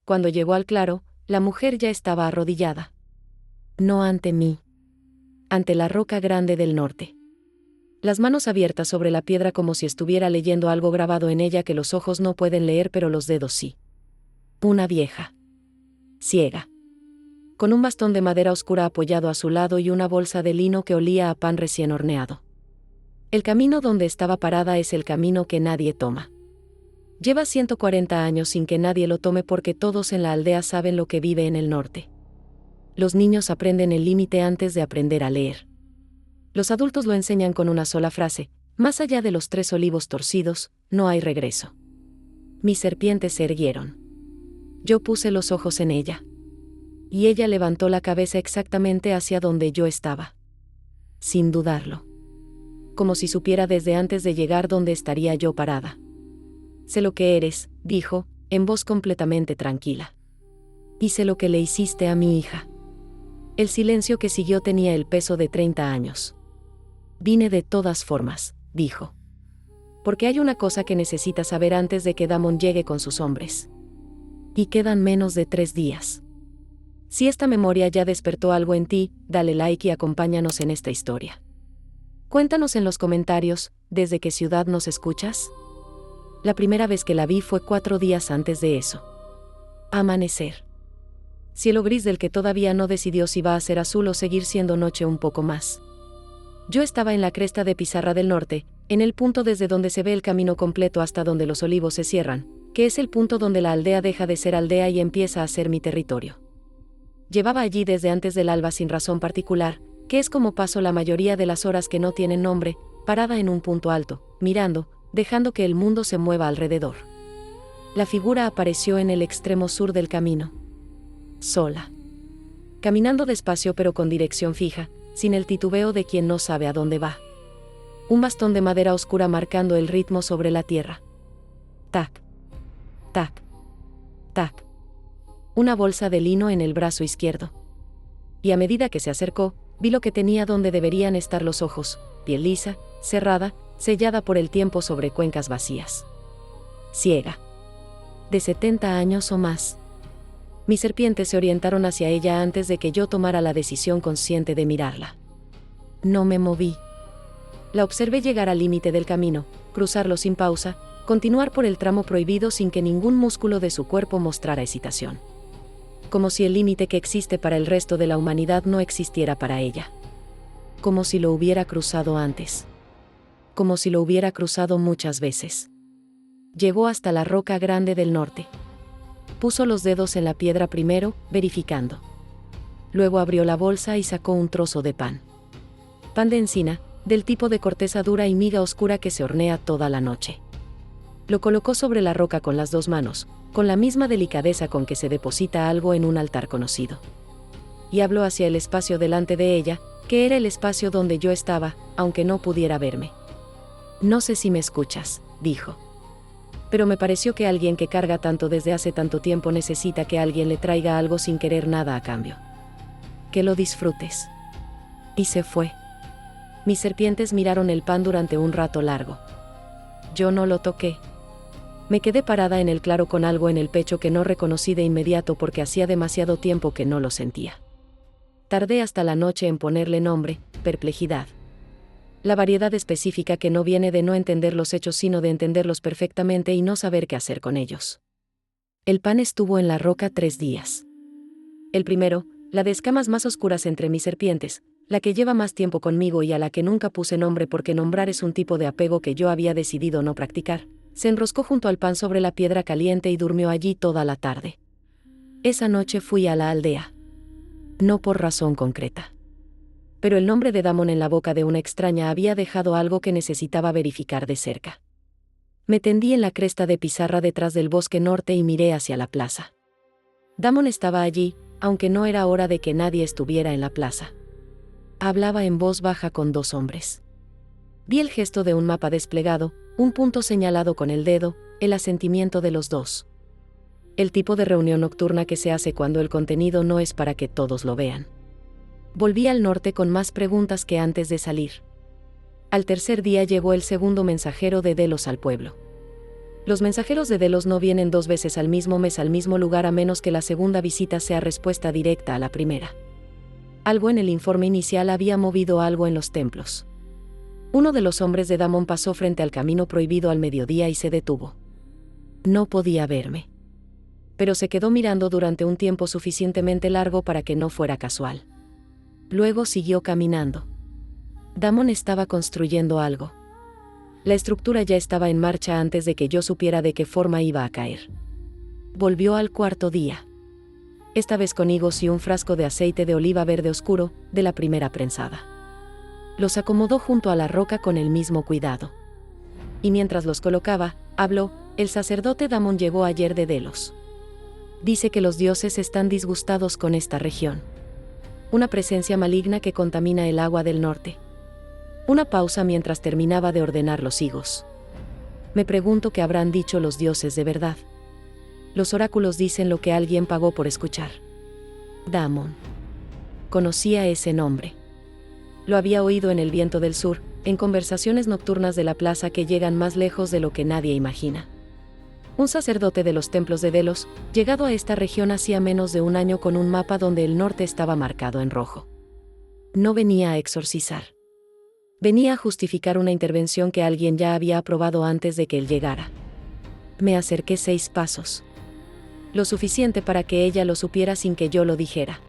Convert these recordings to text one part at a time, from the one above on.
Cuando llegó al claro, la mujer ya estaba arrodillada. No ante mí. Ante la roca grande del norte. Las manos abiertas sobre la piedra como si estuviera leyendo algo grabado en ella que los ojos no pueden leer pero los dedos sí. Una vieja. Ciega. Con un bastón de madera oscura apoyado a su lado y una bolsa de lino que olía a pan recién horneado. El camino donde estaba parada es el camino que nadie toma. Lleva 140 años sin que nadie lo tome porque todos en la aldea saben lo que vive en el norte. Los niños aprenden el límite antes de aprender a leer. Los adultos lo enseñan con una sola frase: más allá de los 3 olivos torcidos, no hay regreso. Mis serpientes se erguieron. Yo puse los ojos en ella. Y ella levantó la cabeza exactamente hacia donde yo estaba. Sin dudarlo. Como si supiera desde antes de llegar dónde estaría yo parada. Sé lo que eres, dijo, en voz completamente tranquila. Y sé lo que le hiciste a mi hija. El silencio que siguió tenía el peso de 30 años. Vine de todas formas, dijo. Porque hay una cosa que necesitas saber antes de que Damon llegue con sus hombres. Y quedan menos de 3 días. Si esta memoria ya despertó algo en ti, dale like y acompáñanos en esta historia. Cuéntanos en los comentarios, ¿desde qué ciudad nos escuchas? La primera vez que la vi fue 4 días antes de eso. Amanecer. Cielo gris del que todavía no decidió si va a ser azul o seguir siendo noche un poco más. Yo estaba en la cresta de Pizarra del Norte, en el punto desde donde se ve el camino completo hasta donde los olivos se cierran, que es el punto donde la aldea deja de ser aldea y empieza a ser mi territorio. Llevaba allí desde antes del alba sin razón particular, que es como paso la mayoría de las horas que no tienen nombre, parada en un punto alto, mirando, dejando que el mundo se mueva alrededor. La figura apareció en el extremo sur del camino. Sola. Caminando despacio pero con dirección fija, sin el titubeo de quien no sabe a dónde va. Un bastón de madera oscura marcando el ritmo sobre la tierra. Tac. Tac. Tac. Una bolsa de lino en el brazo izquierdo. Y a medida que se acercó, vi lo que tenía donde deberían estar los ojos, piel lisa, cerrada, sellada por el tiempo sobre cuencas vacías. Ciega. De 70 años o más. Mis serpientes se orientaron hacia ella antes de que yo tomara la decisión consciente de mirarla. No me moví. La observé llegar al límite del camino, cruzarlo sin pausa, continuar por el tramo prohibido sin que ningún músculo de su cuerpo mostrara excitación. Como si el límite que existe para el resto de la humanidad no existiera para ella. Como si lo hubiera cruzado antes. Como si lo hubiera cruzado muchas veces. Llegó hasta la roca grande del norte. Puso los dedos en la piedra primero, verificando. Luego abrió la bolsa y sacó un trozo de pan. Pan de encina, del tipo de corteza dura y miga oscura que se hornea toda la noche. Lo colocó sobre la roca con las 2 manos, con la misma delicadeza con que se deposita algo en un altar conocido. Y habló hacia el espacio delante de ella, que era el espacio donde yo estaba, aunque no pudiera verme. No sé si me escuchas, dijo. Pero me pareció que alguien que carga tanto desde hace tanto tiempo necesita que alguien le traiga algo sin querer nada a cambio. Que lo disfrutes. Y se fue. Mis serpientes miraron el pan durante un rato largo. Yo no lo toqué. Me quedé parada en el claro con algo en el pecho que no reconocí de inmediato porque hacía demasiado tiempo que no lo sentía. Tardé hasta la noche en ponerle nombre, perplejidad. La variedad específica que no viene de no entender los hechos sino de entenderlos perfectamente y no saber qué hacer con ellos. El pan estuvo en la roca 3 días. El primero, la de escamas más oscuras entre mis serpientes, la que lleva más tiempo conmigo y a la que nunca puse nombre porque nombrar es un tipo de apego que yo había decidido no practicar, se enroscó junto al pan sobre la piedra caliente y durmió allí toda la tarde. Esa noche fui a la aldea. No por razón concreta. Pero el nombre de Damon en la boca de una extraña había dejado algo que necesitaba verificar de cerca. Me tendí en la cresta de Pizarra detrás del bosque norte y miré hacia la plaza. Damon estaba allí, aunque no era hora de que nadie estuviera en la plaza. Hablaba en voz baja con 2 hombres. Vi el gesto de un mapa desplegado, un punto señalado con el dedo, el asentimiento de los 2. El tipo de reunión nocturna que se hace cuando el contenido no es para que todos lo vean. Volví al norte con más preguntas que antes de salir. Al tercer día llegó el segundo mensajero de Delos al pueblo. Los mensajeros de Delos no vienen 2 veces al mismo mes al mismo lugar a menos que la segunda visita sea respuesta directa a la primera. Algo en el informe inicial había movido algo en los templos. Uno de los hombres de Damon pasó frente al camino prohibido al mediodía y se detuvo. No podía verme. Pero se quedó mirando durante un tiempo suficientemente largo para que no fuera casual. Luego siguió caminando. Damon estaba construyendo algo. La estructura ya estaba en marcha antes de que yo supiera de qué forma iba a caer. Volvió al cuarto día. Esta vez con higos y un frasco de aceite de oliva verde oscuro, de la primera prensada. Los acomodó junto a la roca con el mismo cuidado. Y mientras los colocaba, habló: el sacerdote Damon llegó ayer de Delos. Dice que los dioses están disgustados con esta región. Una presencia maligna que contamina el agua del norte. Una pausa mientras terminaba de ordenar los higos. Me pregunto qué habrán dicho los dioses de verdad. Los oráculos dicen lo que alguien pagó por escuchar. Damon. Conocía ese nombre. Lo había oído en el viento del sur, en conversaciones nocturnas de la plaza que llegan más lejos de lo que nadie imagina. Un sacerdote de los templos de Delos, llegado a esta región hacía menos de un año con un mapa donde el norte estaba marcado en rojo. No venía a exorcizar. Venía a justificar una intervención que alguien ya había aprobado antes de que él llegara. Me acerqué 6 pasos. Lo suficiente para que ella lo supiera sin que yo lo dijera.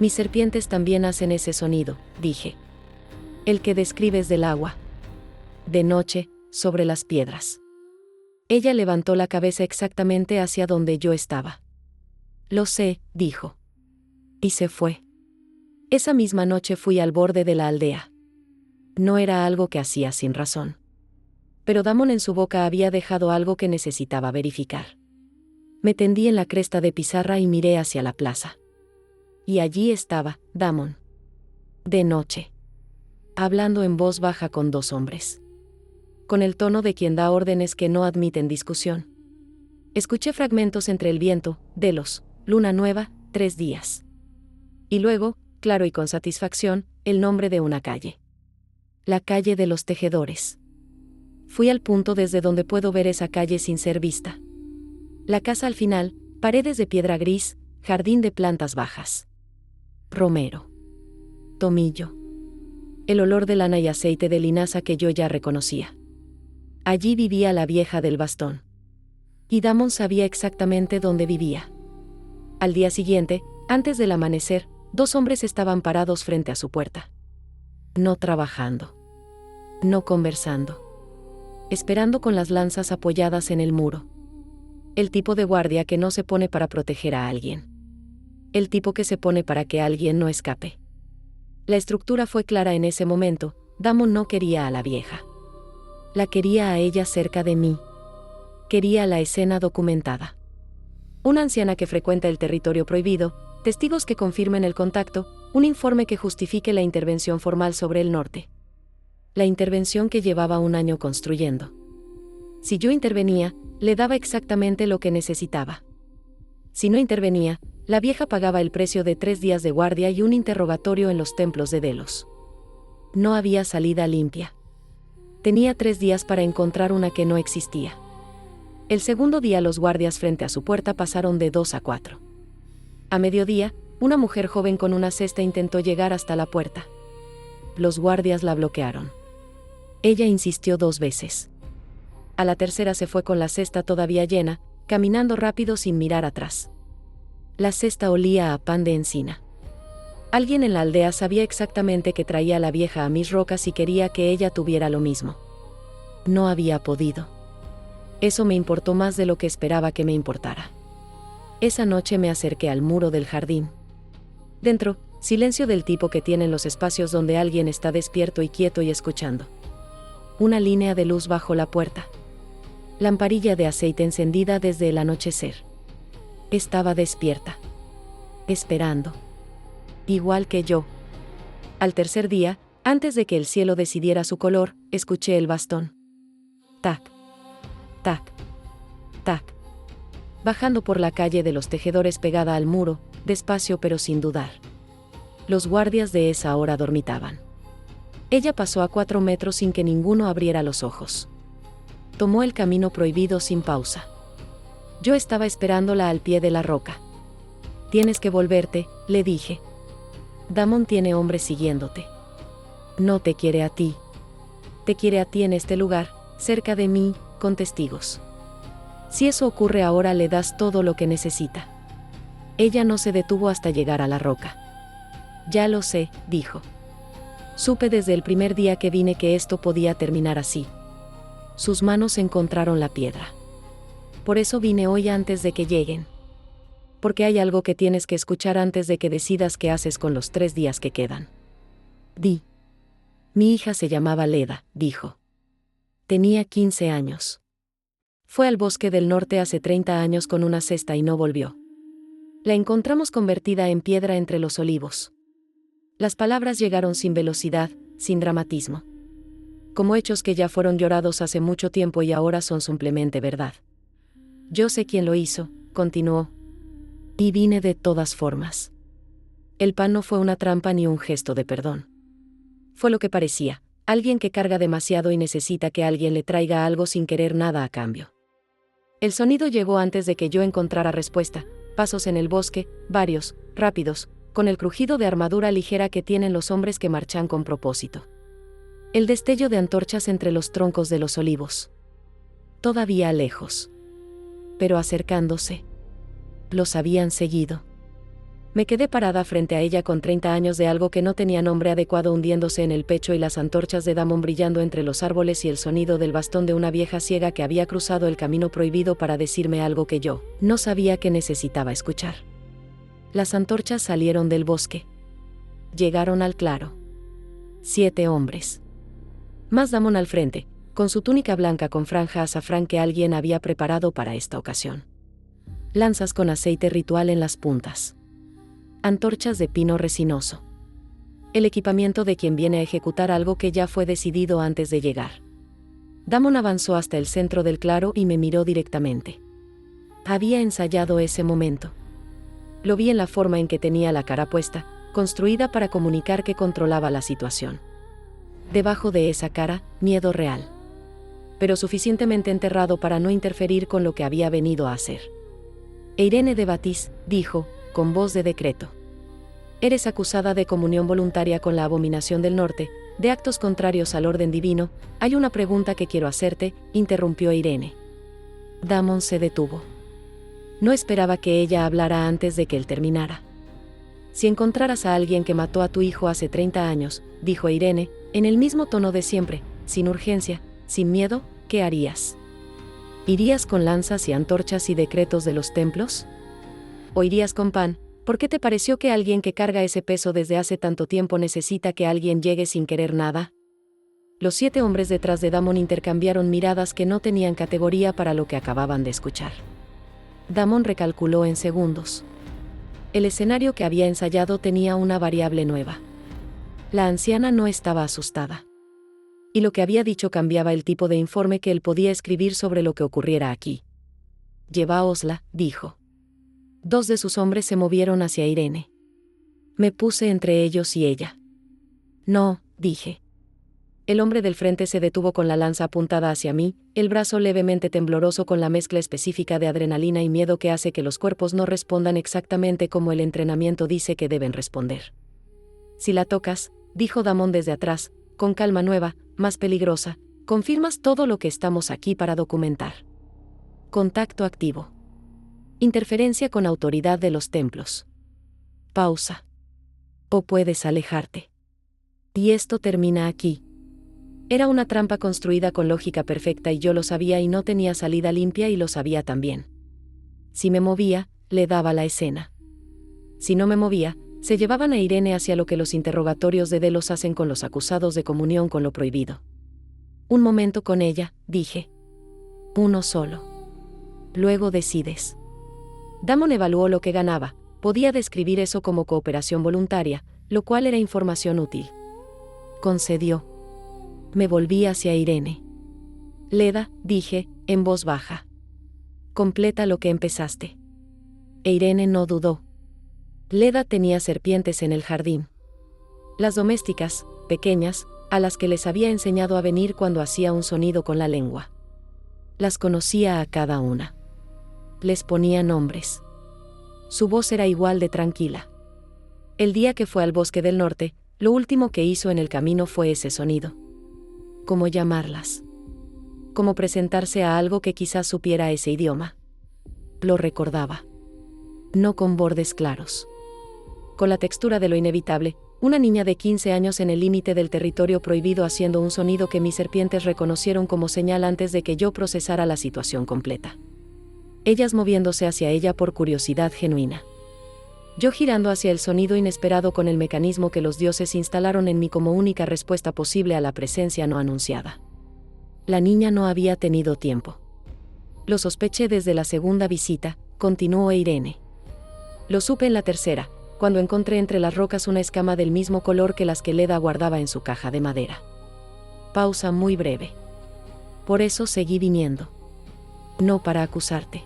Mis serpientes también hacen ese sonido, dije. El que describes del agua. De noche, sobre las piedras. Ella levantó la cabeza exactamente hacia donde yo estaba. Lo sé, dijo. Y se fue. Esa misma noche fui al borde de la aldea. No era algo que hacía sin razón. Pero Damon en su boca había dejado algo que necesitaba verificar. Me tendí en la cresta de pizarra y miré hacia la plaza. Y allí estaba, Damon. De noche. Hablando en voz baja con 2 hombres. Con el tono de quien da órdenes que no admiten discusión. Escuché fragmentos entre el viento, Delos, luna nueva, 3 días. Y luego, claro y con satisfacción, el nombre de una calle. La calle de los tejedores. Fui al punto desde donde puedo ver esa calle sin ser vista. La casa al final, paredes de piedra gris, jardín de plantas bajas. Romero. Tomillo. El olor de lana y aceite de linaza que yo ya reconocía. Allí vivía la vieja del bastón. Y Damon sabía exactamente dónde vivía. Al día siguiente, antes del amanecer, 2 hombres estaban parados frente a su puerta. No trabajando. No conversando. Esperando con las lanzas apoyadas en el muro. El tipo de guardia que no se pone para proteger a alguien. El tipo que se pone para que alguien no escape. La estructura fue clara en ese momento. Damon no quería a la vieja. La quería a ella cerca de mí. Quería la escena documentada. Una anciana que frecuenta el territorio prohibido, testigos que confirmen el contacto, un informe que justifique la intervención formal sobre el norte. La intervención que llevaba un año construyendo. Si yo intervenía, le daba exactamente lo que necesitaba. Si no intervenía, la vieja pagaba el precio de 3 días de guardia y un interrogatorio en los templos de Delos. No había salida limpia. Tenía 3 días para encontrar una que no existía. El segundo día los guardias frente a su puerta pasaron de 2 a 4. A mediodía, una mujer joven con una cesta intentó llegar hasta la puerta. Los guardias la bloquearon. Ella insistió 2 veces. A la tercera se fue con la cesta todavía llena, caminando rápido sin mirar atrás. La cesta olía a pan de encina. Alguien en la aldea sabía exactamente que traía a la vieja a mis rocas y quería que ella tuviera lo mismo. No había podido. Eso me importó más de lo que esperaba que me importara. Esa noche me acerqué al muro del jardín. Dentro, silencio del tipo que tiene en los espacios donde alguien está despierto y quieto y escuchando. Una línea de luz bajo la puerta. Lamparilla de aceite encendida desde el anochecer. Estaba despierta. Esperando. Igual que yo. Al tercer día, antes de que el cielo decidiera su color, escuché el bastón. Tac. Tac. Tac. Bajando por la calle de los tejedores pegada al muro, despacio pero sin dudar. Los guardias de esa hora dormitaban. Ella pasó a 4 metros sin que ninguno abriera los ojos. tomó el camino prohibido sin pausa. Yo estaba esperándola al pie de la roca. Tienes que volverte, le dije. Damon tiene hombres siguiéndote. No te quiere a ti. Te quiere a ti en este lugar, cerca de mí, con testigos. Si eso ocurre ahora le das todo lo que necesita. Ella no se detuvo hasta llegar a la roca. Ya lo sé, dijo. Supe desde el primer día que vine que esto podía terminar así. Sus manos encontraron la piedra. Por eso vine hoy antes de que lleguen. Porque hay algo que tienes que escuchar antes de que decidas qué haces con los 3 días que quedan. Di. Mi hija se llamaba Leda, dijo. Tenía 15 años. Fue al bosque del norte hace 30 años con una cesta y no volvió. La encontramos convertida en piedra entre los olivos. Las palabras llegaron sin velocidad, sin dramatismo. Como hechos que ya fueron llorados hace mucho tiempo y ahora son simplemente verdad. Yo sé quién lo hizo, continuó. Y vine de todas formas. El pan no fue una trampa ni un gesto de perdón. Fue lo que parecía, alguien que carga demasiado y necesita que alguien le traiga algo sin querer nada a cambio. El sonido llegó antes de que yo encontrara respuesta, pasos en el bosque, varios, rápidos, con el crujido de armadura ligera que tienen los hombres que marchan con propósito. El destello de antorchas entre los troncos de los olivos. Todavía lejos. Pero acercándose. Los habían seguido. Me quedé parada frente a ella con 30 años de algo que no tenía nombre adecuado hundiéndose en el pecho y las antorchas de Damon brillando entre los árboles y el sonido del bastón de una vieja ciega que había cruzado el camino prohibido para decirme algo que yo no sabía que necesitaba escuchar. Las antorchas salieron del bosque. Llegaron al claro. 7 hombres. Más Damon al frente, con su túnica blanca con franja azafrán que alguien había preparado para esta ocasión. Lanzas con aceite ritual en las puntas. Antorchas de pino resinoso. El equipamiento de quien viene a ejecutar algo que ya fue decidido antes de llegar. Damon avanzó hasta el centro del claro y me miró directamente. Había ensayado ese momento. Lo vi en la forma en que tenía la cara puesta, construida para comunicar que controlaba la situación. Debajo de esa cara, miedo real. Pero suficientemente enterrado para no interferir con lo que había venido a hacer. Irene de Batis, dijo, con voz de decreto. Eres acusada de comunión voluntaria con la abominación del norte, de actos contrarios al orden divino. Hay una pregunta que quiero hacerte, interrumpió Irene. Damon se detuvo. No esperaba que ella hablara antes de que él terminara. Si encontraras a alguien que mató a tu hijo hace 30 años, dijo Irene, en el mismo tono de siempre, sin urgencia, sin miedo, ¿qué harías? ¿Irías con lanzas y antorchas y decretos de los templos? ¿O irías con pan? ¿Por qué te pareció que alguien que carga ese peso desde hace tanto tiempo necesita que alguien llegue sin querer nada? Los 7 hombres detrás de Damon intercambiaron miradas que no tenían categoría para lo que acababan de escuchar. Damon recalculó en segundos. El escenario que había ensayado tenía una variable nueva. La anciana no estaba asustada. Y lo que había dicho cambiaba el tipo de informe que él podía escribir sobre lo que ocurriera aquí. Lleváosla, dijo. 2 de sus hombres se movieron hacia Irene. Me puse entre ellos y ella. No, dije. El hombre del frente se detuvo con la lanza apuntada hacia mí, el brazo levemente tembloroso con la mezcla específica de adrenalina y miedo que hace que los cuerpos no respondan exactamente como el entrenamiento dice que deben responder. Si la tocas, dijo Damon desde atrás, con calma nueva, más peligrosa, confirmas todo lo que estamos aquí para documentar. Contacto activo. Interferencia con autoridad de los templos. Pausa. O puedes alejarte. Y esto termina aquí. Era una trampa construida con lógica perfecta y yo lo sabía y no tenía salida limpia y lo sabía también. Si me movía, le daba la escena. Si no me movía, se llevaban a Irene hacia lo que los interrogatorios de Delos hacen con los acusados de comunión con lo prohibido. Un momento con ella, dije. Uno solo. Luego decides. Damon evaluó lo que ganaba, podía describir eso como cooperación voluntaria, lo cual era información útil. Concedió. Me volví hacia Irene. Leda, dije, en voz baja. Completa lo que empezaste. E Irene no dudó. Leda tenía serpientes en el jardín. Las domésticas, pequeñas, a las que les había enseñado a venir cuando hacía un sonido con la lengua. Las conocía a cada una. Les ponía nombres. Su voz era igual de tranquila. El día que fue al bosque del norte, lo último que hizo en el camino fue ese sonido. ¿Cómo llamarlas? ¿Cómo presentarse a algo que quizás supiera ese idioma? Lo recordaba. No con bordes claros. Con la textura de lo inevitable, una niña de 15 años en el límite del territorio prohibido haciendo un sonido que mis serpientes reconocieron como señal antes de que yo procesara la situación completa. Ellas moviéndose hacia ella por curiosidad genuina. Yo girando hacia el sonido inesperado con el mecanismo que los dioses instalaron en mí como única respuesta posible a la presencia no anunciada. La niña no había tenido tiempo. Lo sospeché desde la segunda visita, continuó Irene. Lo supe en la tercera, cuando encontré entre las rocas una escama del mismo color que las que Leda guardaba en su caja de madera. Pausa muy breve. Por eso seguí viniendo. No para acusarte.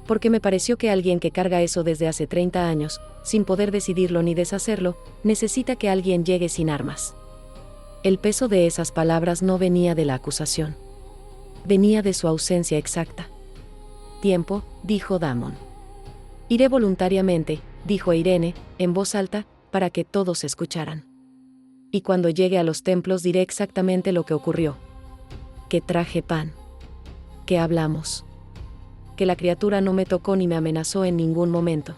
Porque me pareció que alguien que carga eso desde hace 30 años, sin poder decidirlo ni deshacerlo, necesita que alguien llegue sin armas. El peso de esas palabras no venía de la acusación. Venía de su ausencia exacta. Tiempo, dijo Damon. Iré voluntariamente, dijo Irene, en voz alta, para que todos escucharan. Y cuando llegue a los templos diré exactamente lo que ocurrió. Que traje pan. Que hablamos. Que la criatura no me tocó ni me amenazó en ningún momento.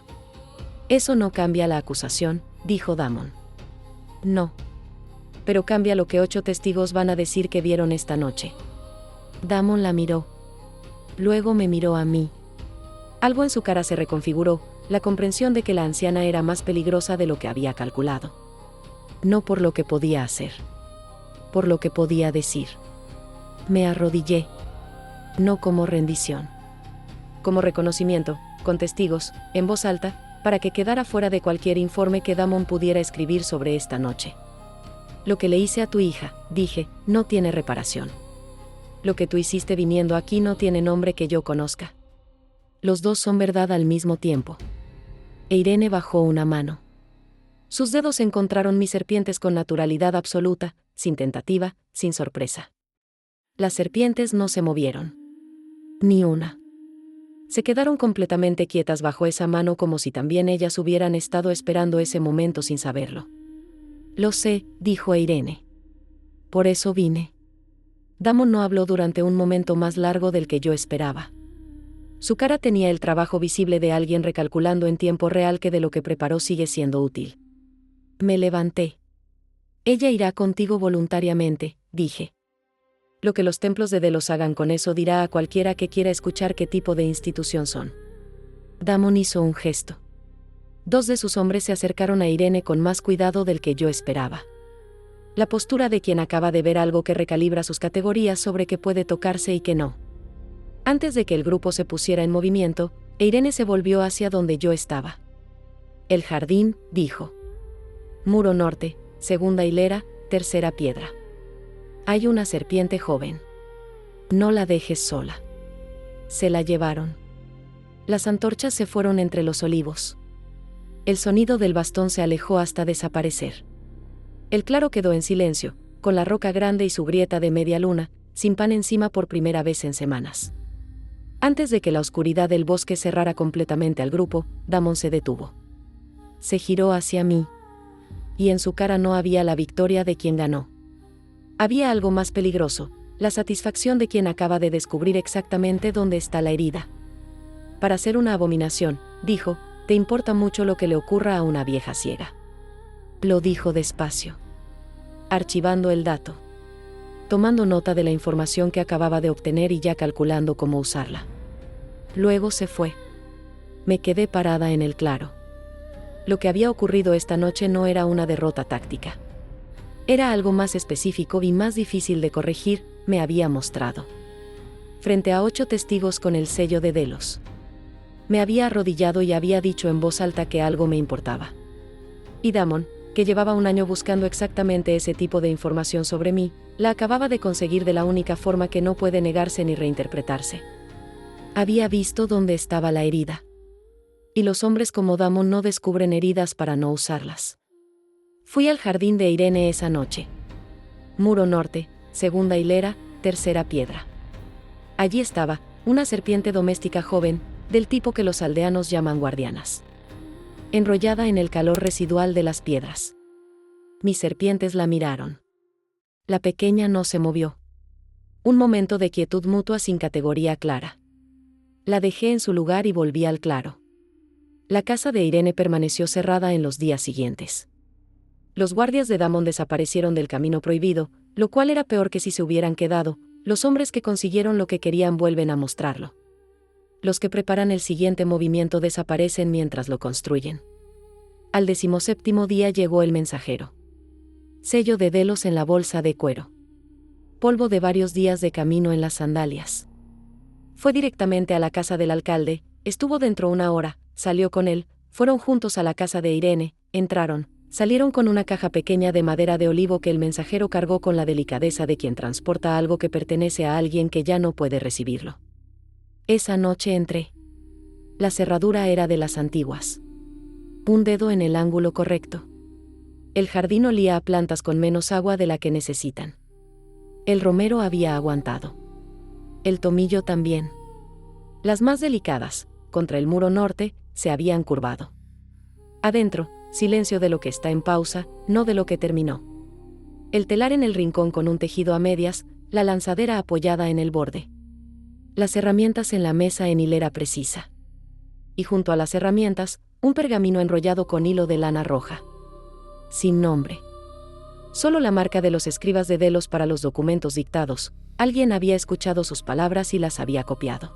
Eso no cambia la acusación, dijo Damon. No. Pero cambia lo que 8 testigos van a decir que vieron esta noche. Damon la miró. Luego me miró a mí. Algo en su cara se reconfiguró, la comprensión de que la anciana era más peligrosa de lo que había calculado. No por lo que podía hacer. Por lo que podía decir. Me arrodillé. No como rendición. Como reconocimiento, con testigos, en voz alta, para que quedara fuera de cualquier informe que Damon pudiera escribir sobre esta noche. Lo que le hice a tu hija, dije, no tiene reparación. Lo que tú hiciste viniendo aquí no tiene nombre que yo conozca. Los dos son verdad al mismo tiempo. E Irene bajó una mano. Sus dedos encontraron mis serpientes con naturalidad absoluta, sin tentativa, sin sorpresa. Las serpientes no se movieron. Ni una. Se quedaron completamente quietas bajo esa mano como si también ellas hubieran estado esperando ese momento sin saberlo. Lo sé, dijo Irene. Por eso vine. Damon no habló durante un momento más largo del que yo esperaba. Su cara tenía el trabajo visible de alguien recalculando en tiempo real que de lo que preparó sigue siendo útil. Me levanté. Ella irá contigo voluntariamente, dije. Lo que los templos de Delos hagan con eso dirá a cualquiera que quiera escuchar qué tipo de institución son. Damon hizo un gesto. 2 de sus hombres se acercaron a Irene con más cuidado del que yo esperaba. La postura de quien acaba de ver algo que recalibra sus categorías sobre qué puede tocarse y qué no. Antes de que el grupo se pusiera en movimiento, Irene se volvió hacia donde yo estaba. El jardín, dijo. Muro norte, segunda hilera, tercera piedra. Hay una serpiente joven. No la dejes sola. Se la llevaron. Las antorchas se fueron entre los olivos. El sonido del bastón se alejó hasta desaparecer. El claro quedó en silencio, con la roca grande y su grieta de media luna, sin pan encima por primera vez en semanas. Antes de que la oscuridad del bosque cerrara completamente al grupo, Damon se detuvo. Se giró hacia mí. Y en su cara no había la victoria de quien ganó. Había algo más peligroso, la satisfacción de quien acaba de descubrir exactamente dónde está la herida. Para ser una abominación, dijo, te importa mucho lo que le ocurra a una vieja ciega. Lo dijo despacio. Archivando el dato. Tomando nota de la información que acababa de obtener y ya calculando cómo usarla. Luego se fue. Me quedé parada en el claro. Lo que había ocurrido esta noche no era una derrota táctica. Era algo más específico y más difícil de corregir, me había mostrado. Frente a 8 testigos con el sello de Delos. Me había arrodillado y había dicho en voz alta que algo me importaba. Y Damon, que llevaba un año buscando exactamente ese tipo de información sobre mí, la acababa de conseguir de la única forma que no puede negarse ni reinterpretarse. Había visto dónde estaba la herida. Y los hombres como Damon no descubren heridas para no usarlas. Fui al jardín de Irene esa noche. Muro norte, segunda hilera, tercera piedra. Allí estaba, una serpiente doméstica joven, del tipo que los aldeanos llaman guardianas. Enrollada en el calor residual de las piedras. Mis serpientes la miraron. La pequeña no se movió. Un momento de quietud mutua sin categoría clara. La dejé en su lugar y volví al claro. La casa de Irene permaneció cerrada en los días siguientes. Los guardias de Damon desaparecieron del camino prohibido, lo cual era peor que si se hubieran quedado. Los hombres que consiguieron lo que querían vuelven a mostrarlo. Los que preparan el siguiente movimiento desaparecen mientras lo construyen. Al 17º día llegó el mensajero. Sello de Delos en la bolsa de cuero. Polvo de varios días de camino en las sandalias. Fue directamente a la casa del alcalde, estuvo dentro 1 hora, salió con él, fueron juntos a la casa de Irene, entraron, salieron con una caja pequeña de madera de olivo que el mensajero cargó con la delicadeza de quien transporta algo que pertenece a alguien que ya no puede recibirlo. Esa noche entré. La cerradura era de las antiguas. Un dedo en el ángulo correcto. El jardín olía a plantas con menos agua de la que necesitan. El romero había aguantado. El tomillo también. Las más delicadas, contra el muro norte, se habían curvado. Adentro, silencio de lo que está en pausa, no de lo que terminó. El telar en el rincón con un tejido a medias, la lanzadera apoyada en el borde. Las herramientas en la mesa en hilera precisa. Y junto a las herramientas, un pergamino enrollado con hilo de lana roja. Sin nombre. Solo la marca de los escribas de Delos para los documentos dictados. Alguien había escuchado sus palabras y las había copiado.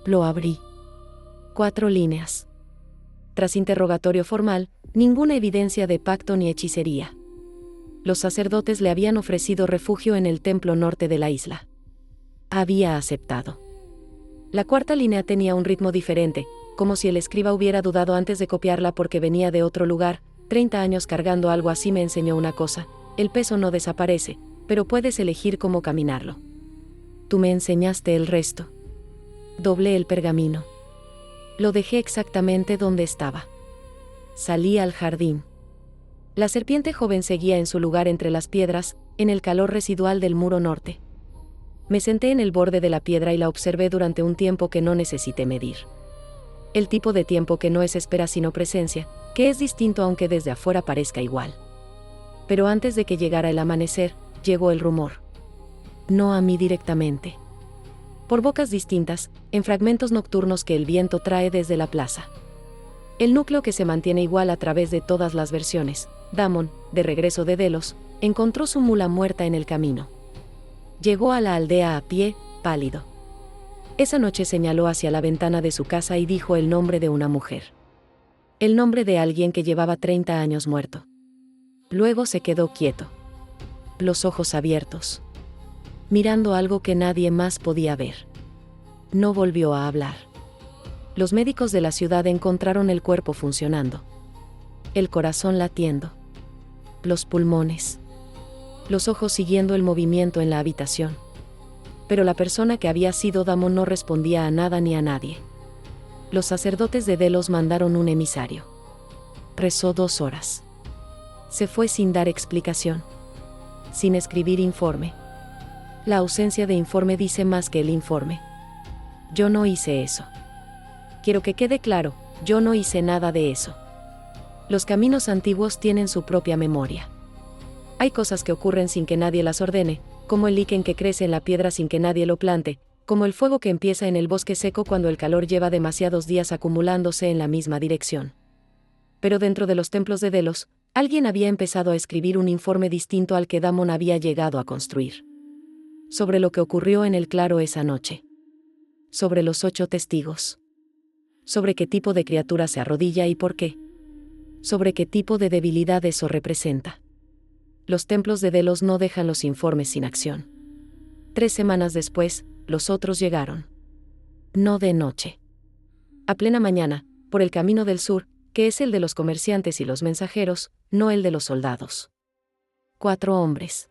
Lo abrí. 4 líneas. Tras interrogatorio formal, ninguna evidencia de pacto ni hechicería. Los sacerdotes le habían ofrecido refugio en el templo norte de la isla. Había aceptado. La 4ª línea tenía un ritmo diferente, como si el escriba hubiera dudado antes de copiarla porque venía de otro lugar. 30 años cargando algo así me enseñó una cosa: el peso no desaparece, pero puedes elegir cómo caminarlo. Tú me enseñaste el resto. Doblé el pergamino. Lo dejé exactamente donde estaba. Salí al jardín. La serpiente joven seguía en su lugar entre las piedras, en el calor residual del muro norte. Me senté en el borde de la piedra y la observé durante un tiempo que no necesité medir. El tipo de tiempo que no es espera sino presencia, que es distinto aunque desde afuera parezca igual. Pero antes de que llegara el amanecer, llegó el rumor. No a mí directamente. Por bocas distintas, en fragmentos nocturnos que el viento trae desde la plaza. El núcleo que se mantiene igual a través de todas las versiones, Damon, de regreso de Delos, encontró su mula muerta en el camino. Llegó a la aldea a pie, pálido. Esa noche señaló hacia la ventana de su casa y dijo el nombre de una mujer. El nombre de alguien que llevaba 30 años muerto. Luego se quedó quieto. Los ojos abiertos. Mirando algo que nadie más podía ver. No volvió a hablar. Los médicos de la ciudad encontraron el cuerpo funcionando. El corazón latiendo. Los pulmones. Los ojos siguiendo el movimiento en la habitación. Pero la persona que había sido Damon no respondía a nada ni a nadie. Los sacerdotes de Delos mandaron un emisario. Rezó 2 horas. Se fue sin dar explicación. Sin escribir informe. La ausencia de informe dice más que el informe. Yo no hice eso. Quiero que quede claro, yo no hice nada de eso. Los caminos antiguos tienen su propia memoria. Hay cosas que ocurren sin que nadie las ordene, como el líquen que crece en la piedra sin que nadie lo plante, como el fuego que empieza en el bosque seco cuando el calor lleva demasiados días acumulándose en la misma dirección. Pero dentro de los templos de Delos, alguien había empezado a escribir un informe distinto al que Damon había llegado a construir. Sobre lo que ocurrió en el claro esa noche. Sobre los 8 testigos. Sobre qué tipo de criatura se arrodilla y por qué. Sobre qué tipo de debilidad eso representa. Los templos de Delos no dejan los informes sin acción. 3 semanas después, los otros llegaron. No de noche. A plena mañana, por el camino del sur, que es el de los comerciantes y los mensajeros, no el de los soldados. 4 hombres.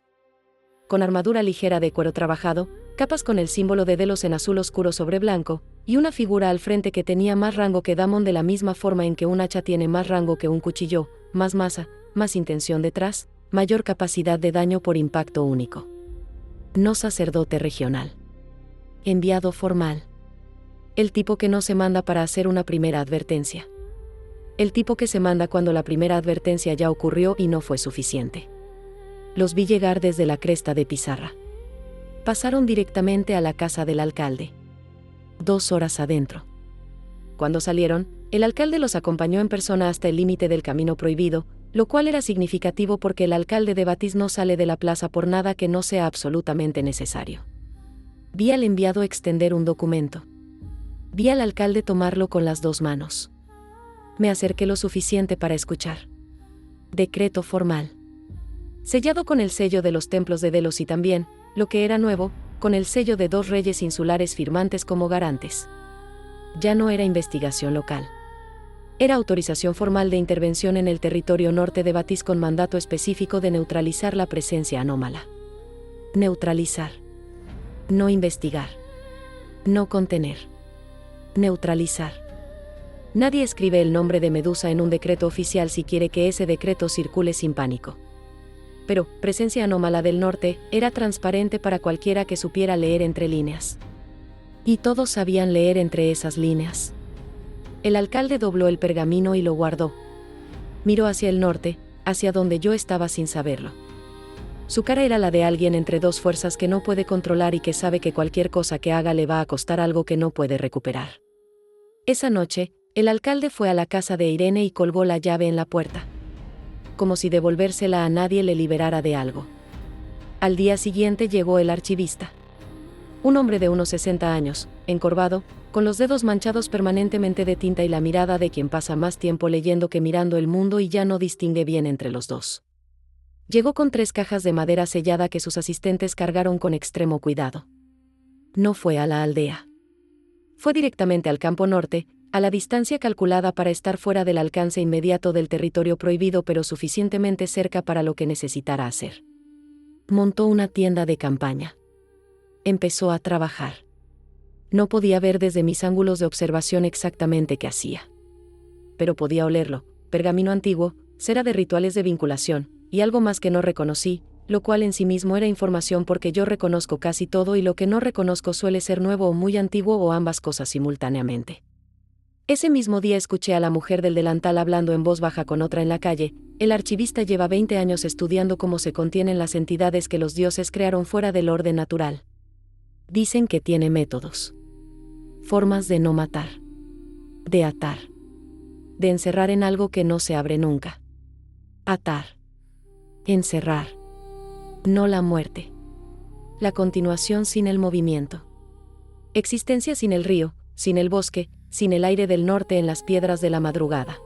Con armadura ligera de cuero trabajado, capas con el símbolo de Delos en azul oscuro sobre blanco, y una figura al frente que tenía más rango que Damon de la misma forma en que un hacha tiene más rango que un cuchillo, más masa, más intención detrás, mayor capacidad de daño por impacto único. No sacerdote regional. Enviado formal. El tipo que no se manda para hacer una primera advertencia. El tipo que se manda cuando la primera advertencia ya ocurrió y no fue suficiente. Los vi llegar desde la cresta de Pizarra. Pasaron directamente a la casa del alcalde. 2 horas adentro. Cuando salieron, el alcalde los acompañó en persona hasta el límite del camino prohibido, lo cual era significativo porque el alcalde de Batiz no sale de la plaza por nada que no sea absolutamente necesario. Vi al enviado extender un documento. Vi al alcalde tomarlo con las 2 manos. Me acerqué lo suficiente para escuchar. Decreto formal. Sellado con el sello de los templos de Delos y también, lo que era nuevo, con el sello de 2 reyes insulares firmantes como garantes. Ya no era investigación local. Era autorización formal de intervención en el territorio norte de Batiz con mandato específico de neutralizar la presencia anómala. Neutralizar. No investigar. No contener. Neutralizar. Nadie escribe el nombre de Medusa en un decreto oficial si quiere que ese decreto circule sin pánico. Pero, presencia anómala del norte, era transparente para cualquiera que supiera leer entre líneas. Y todos sabían leer entre esas líneas. El alcalde dobló el pergamino y lo guardó. Miró hacia el norte, hacia donde yo estaba sin saberlo. Su cara era la de alguien entre 2 fuerzas que no puede controlar y que sabe que cualquier cosa que haga le va a costar algo que no puede recuperar. Esa noche, el alcalde fue a la casa de Irene y colgó la llave en la puerta. Como si devolvérsela a nadie le liberara de algo. Al día siguiente llegó el archivista. Un hombre de unos 60 años, encorvado, con los dedos manchados permanentemente de tinta y la mirada de quien pasa más tiempo leyendo que mirando el mundo y ya no distingue bien entre los dos. Llegó con 3 cajas de madera sellada que sus asistentes cargaron con extremo cuidado. No fue a la aldea. Fue directamente al campo norte, a la distancia calculada para estar fuera del alcance inmediato del territorio prohibido pero suficientemente cerca para lo que necesitara hacer. Montó una tienda de campaña. Empezó a trabajar. No podía ver desde mis ángulos de observación exactamente qué hacía. Pero podía olerlo, pergamino antiguo, cera de rituales de vinculación, y algo más que no reconocí, lo cual en sí mismo era información porque yo reconozco casi todo y lo que no reconozco suele ser nuevo o muy antiguo o ambas cosas simultáneamente. Ese mismo día escuché a la mujer del delantal hablando en voz baja con otra en la calle. El archivista lleva 20 años estudiando cómo se contienen las entidades que los dioses crearon fuera del orden natural. Dicen que tiene métodos. Formas de no matar. De atar. De encerrar en algo que no se abre nunca. Atar. Encerrar. No la muerte. La continuación sin el movimiento. Existencia sin el río, sin el bosque, sin el aire del norte en las piedras de la madrugada.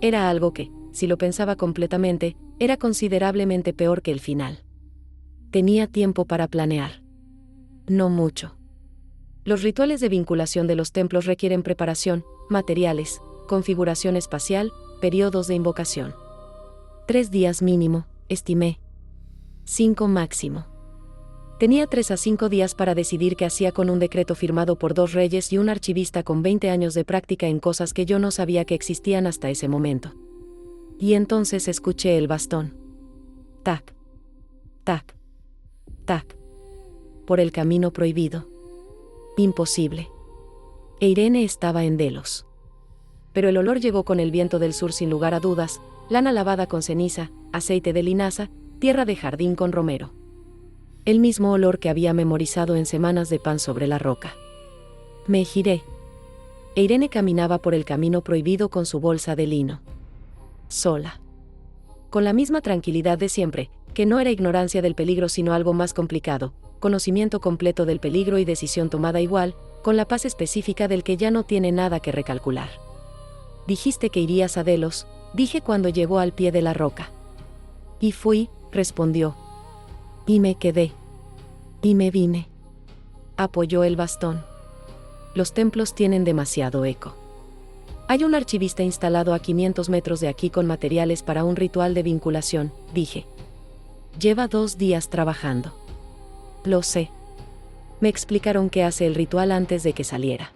Era algo que, si lo pensaba completamente, era considerablemente peor que el final. Tenía tiempo para planear. No mucho. Los rituales de vinculación de los templos requieren preparación, materiales, configuración espacial, periodos de invocación. 3 días mínimo, estimé. 5 máximo. Tenía 3 a 5 días para decidir qué hacía con un decreto firmado por 2 reyes y un archivista con 20 años de práctica en cosas que yo no sabía que existían hasta ese momento. Y entonces escuché el bastón. Tac. Tac. Tac. Por el camino prohibido. Imposible. E Irene estaba en Delos. Pero el olor llegó con el viento del sur sin lugar a dudas, lana lavada con ceniza, aceite de linaza, tierra de jardín con romero. El mismo olor que había memorizado en semanas de pan sobre la roca. Me giré. E Irene caminaba por el camino prohibido con su bolsa de lino. Sola. Con la misma tranquilidad de siempre, que no era ignorancia del peligro sino algo más complicado, conocimiento completo del peligro y decisión tomada igual, con la paz específica del que ya no tiene nada que recalcular. Dijiste que irías a Delos, dije cuando llegó al pie de la roca. Y fui, respondió. Y me quedé. Y me vine. Apoyó el bastón. Los templos tienen demasiado eco. Hay un archivista instalado a 500 metros de aquí con materiales para un ritual de vinculación, dije. Lleva 2 días trabajando. Lo sé. Me explicaron qué hace el ritual antes de que saliera.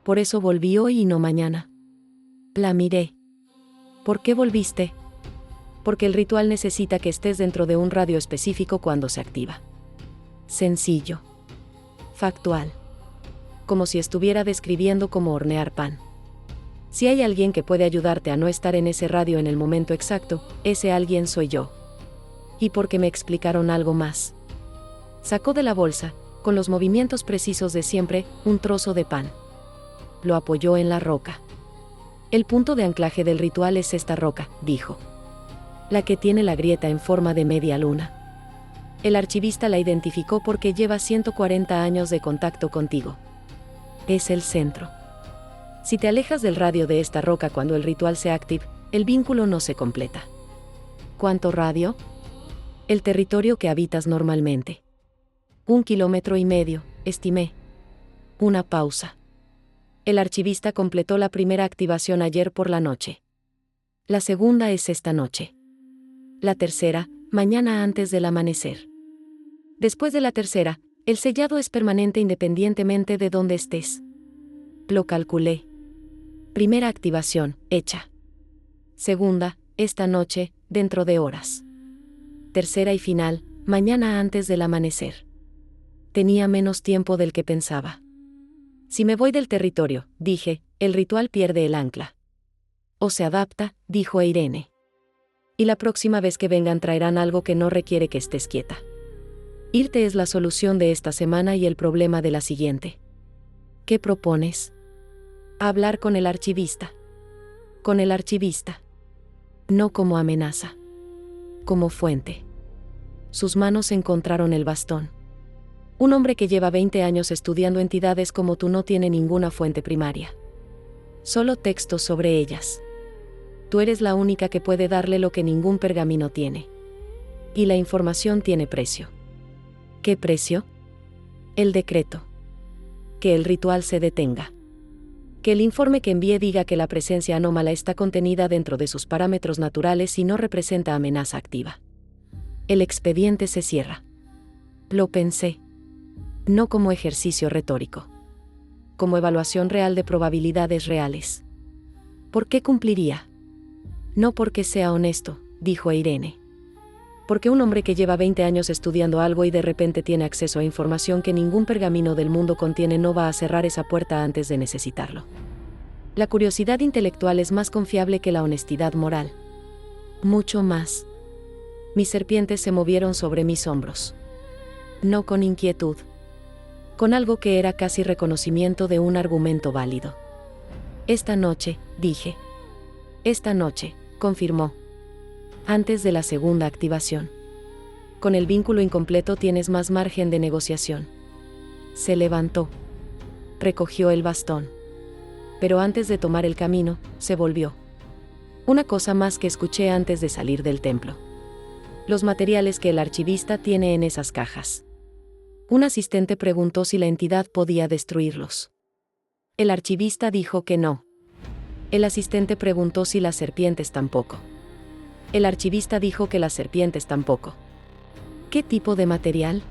Por eso volví hoy y no mañana. La miré. ¿Por qué volviste? Porque el ritual necesita que estés dentro de un radio específico cuando se activa. Sencillo. factual. Como si estuviera describiendo cómo hornear pan. Si hay alguien que puede ayudarte a no estar en ese radio en el momento exacto, ese alguien soy yo. Y porque me explicaron algo más. Sacó de la bolsa, con los movimientos precisos de siempre, un trozo de pan. Lo apoyó en la roca. El punto de anclaje del ritual es esta roca, dijo. La que tiene la grieta en forma de media luna. El archivista la identificó porque lleva 140 años de contacto contigo. Es el centro. Si te alejas del radio de esta roca cuando el ritual se active, el vínculo no se completa. ¿Cuánto radio? El territorio que habitas normalmente. 1,5 kilómetros, estimé. Una pausa. El archivista completó la primera activación ayer por la noche. La segunda es esta noche. La tercera, mañana antes del amanecer. Después de la tercera, el sellado es permanente independientemente de dónde estés. Lo calculé. Primera activación, hecha. Segunda, esta noche, dentro de horas. Tercera y final, mañana antes del amanecer. Tenía menos tiempo del que pensaba. Si me voy del territorio, dije, el ritual pierde el ancla. O se adapta, dijo Irene. Y la próxima vez que vengan traerán algo que no requiere que estés quieta. Irte es la solución de esta semana y el problema de la siguiente. ¿Qué propones? Hablar con el archivista. Con el archivista. No como amenaza. Como fuente. Sus manos encontraron el bastón. Un hombre que lleva 20 años estudiando entidades como tú no tiene ninguna fuente primaria. Solo textos sobre ellas. Tú eres la única que puede darle lo que ningún pergamino tiene. Y la información tiene precio. ¿Qué precio? El decreto. Que el ritual se detenga. Que el informe que envíe diga que la presencia anómala está contenida dentro de sus parámetros naturales y no representa amenaza activa. El expediente se cierra. Lo pensé. No como ejercicio retórico. Como evaluación real de probabilidades reales. ¿Por qué cumpliría? No porque sea honesto, dijo Irene. Porque un hombre que lleva 20 años estudiando algo y de repente tiene acceso a información que ningún pergamino del mundo contiene no va a cerrar esa puerta antes de necesitarlo. La curiosidad intelectual es más confiable que la honestidad moral. Mucho más. Mis serpientes se movieron sobre mis hombros. No con inquietud. Con algo que era casi reconocimiento de un argumento válido. Esta noche, dije. Esta noche, confirmó. Antes de la segunda activación. Con el vínculo incompleto tienes más margen de negociación. Se levantó. Recogió el bastón. Pero antes de tomar el camino, se volvió. Una cosa más que escuché antes de salir del templo. Los materiales que el archivista tiene en esas cajas. Un asistente preguntó si la entidad podía destruirlos. El archivista dijo que no. El asistente preguntó si las serpientes tampoco. El archivista dijo que las serpientes tampoco. ¿Qué tipo de material?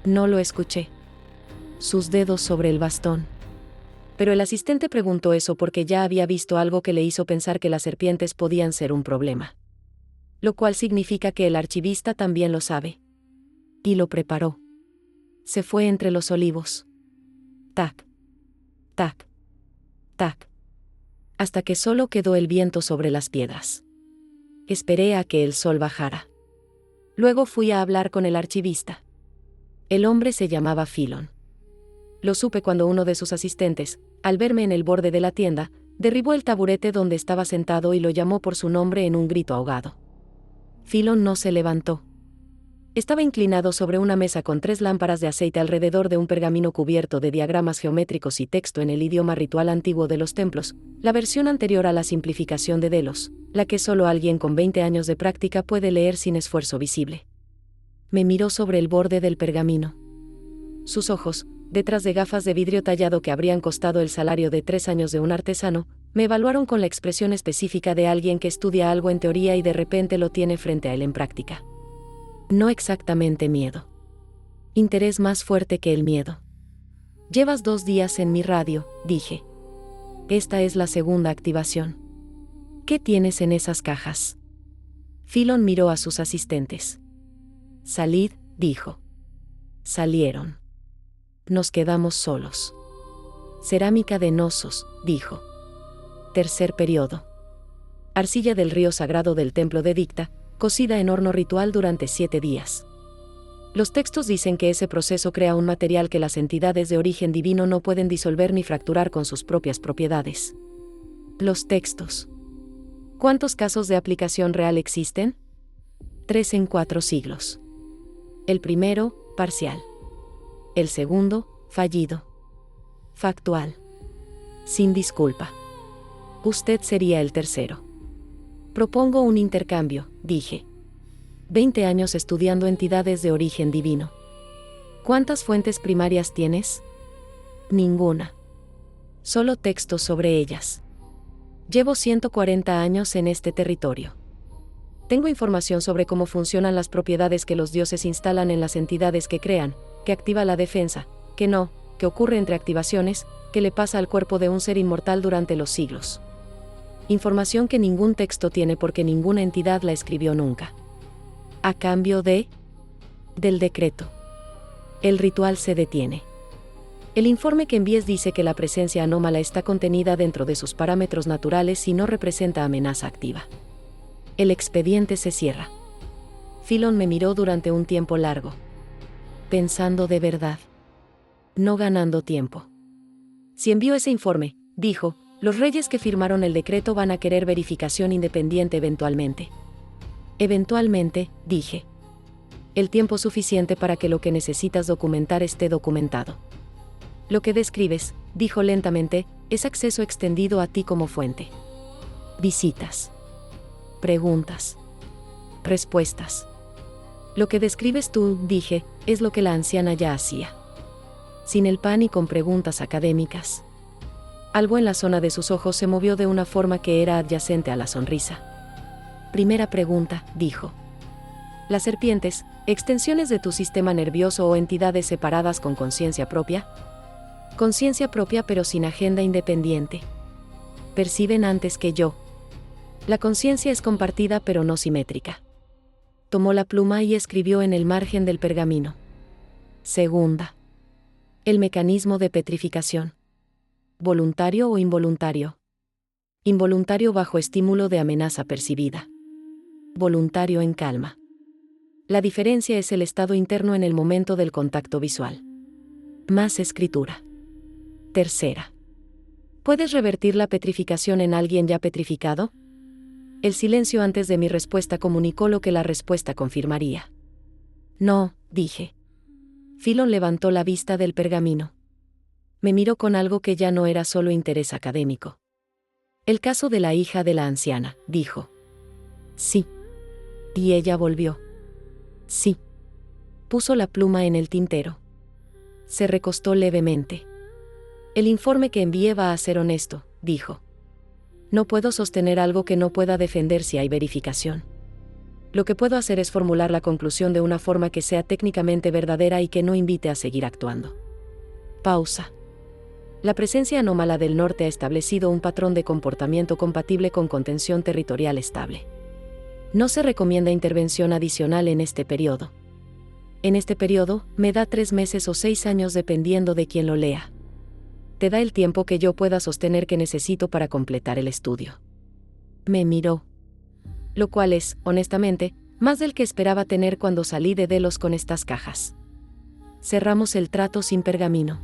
No lo escuché. Sus dedos sobre el bastón. Pero el asistente preguntó eso porque ya había visto algo que le hizo pensar que las serpientes podían ser un problema. Lo cual significa que el archivista también lo sabe. Y lo preparó. Se fue entre los olivos. Tac. Tac. Tac. Hasta que solo quedó el viento sobre las piedras. Esperé a que el sol bajara. Luego fui a hablar con el archivista. El hombre se llamaba Philon. Lo supe cuando uno de sus asistentes, al verme en el borde de la tienda, derribó el taburete donde estaba sentado y lo llamó por su nombre en un grito ahogado. Philon no se levantó. Estaba inclinado sobre una mesa con 3 lámparas de aceite alrededor de un pergamino cubierto de diagramas geométricos y texto en el idioma ritual antiguo de los templos, la versión anterior a la simplificación de Delos, la que solo alguien con 20 años de práctica puede leer sin esfuerzo visible. Me miró sobre el borde del pergamino. Sus ojos, detrás de gafas de vidrio tallado que habrían costado el salario de 3 años de un artesano, me evaluaron con la expresión específica de alguien que estudia algo en teoría y de repente lo tiene frente a él en práctica. No exactamente miedo. Interés más fuerte que el miedo. Llevas 2 días en mi radio, dije. Esta es la segunda activación. ¿Qué tienes en esas cajas? Philon miró a sus asistentes. Salid, dijo. Salieron. Nos quedamos solos. Cerámica de Nosos, dijo. Tercer periodo. Arcilla del río sagrado del templo de Dicta, cocida en horno ritual durante 7 días. Los textos dicen que ese proceso crea un material que las entidades de origen divino no pueden disolver ni fracturar con sus propias propiedades. Los textos. ¿Cuántos casos de aplicación real existen? 3 en 4 siglos. El primero, parcial. El segundo, fallido. Factual. Sin disculpa. Usted sería el tercero. Propongo un intercambio, dije. 20 años estudiando entidades de origen divino. ¿Cuántas fuentes primarias tienes? Ninguna. Solo textos sobre ellas. Llevo 140 años en este territorio. Tengo información sobre cómo funcionan las propiedades que los dioses instalan en las entidades que crean, que activa la defensa, que no, que ocurre entre activaciones, que le pasa al cuerpo de un ser inmortal durante los siglos. Información que ningún texto tiene porque ninguna entidad la escribió nunca. A cambio del decreto. El ritual se detiene. El informe que envíes dice que la presencia anómala está contenida dentro de sus parámetros naturales y no representa amenaza activa. El expediente se cierra. Philon me miró durante un tiempo largo. Pensando de verdad. No ganando tiempo. Si envío ese informe, dijo, los reyes que firmaron el decreto van a querer verificación independiente eventualmente. Eventualmente, dije. El tiempo suficiente para que lo que necesitas documentar esté documentado. Lo que describes, dijo lentamente, es acceso extendido a ti como fuente. Visitas. Preguntas. Respuestas. Lo que describes tú, dije, es lo que la anciana ya hacía. Sin el pan y con preguntas académicas. Algo en la zona de sus ojos se movió de una forma que era adyacente a la sonrisa. Primera pregunta, dijo. ¿Las serpientes, extensiones de tu sistema nervioso o entidades separadas con conciencia propia? Conciencia propia pero sin agenda independiente. Perciben antes que yo. La conciencia es compartida pero no simétrica. Tomó la pluma y escribió en el margen del pergamino. Segunda. El mecanismo de petrificación. ¿Voluntario o involuntario? Involuntario bajo estímulo de amenaza percibida. Voluntario en calma. La diferencia es el estado interno en el momento del contacto visual. Más escritura. Tercera. ¿Puedes revertir la petrificación en alguien ya petrificado? El silencio antes de mi respuesta comunicó lo que la respuesta confirmaría. No, dije. Philon levantó la vista del pergamino. Me miró con algo que ya no era solo interés académico. El caso de la hija de la anciana, dijo. Sí. Y ella volvió. Sí. Puso la pluma en el tintero. Se recostó levemente. El informe que envié va a ser honesto, dijo. No puedo sostener algo que no pueda defender si hay verificación. Lo que puedo hacer es formular la conclusión de una forma que sea técnicamente verdadera y que no invite a seguir actuando. Pausa. La presencia anómala del norte ha establecido un patrón de comportamiento compatible con contención territorial estable. No se recomienda intervención adicional en este periodo. En este periodo, me da 3 meses o 6 años dependiendo de quien lo lea. Te da el tiempo que yo pueda sostener que necesito para completar el estudio. Me miró. Lo cual es, honestamente, más del que esperaba tener cuando salí de Delos con estas cajas. Cerramos el trato sin pergamino.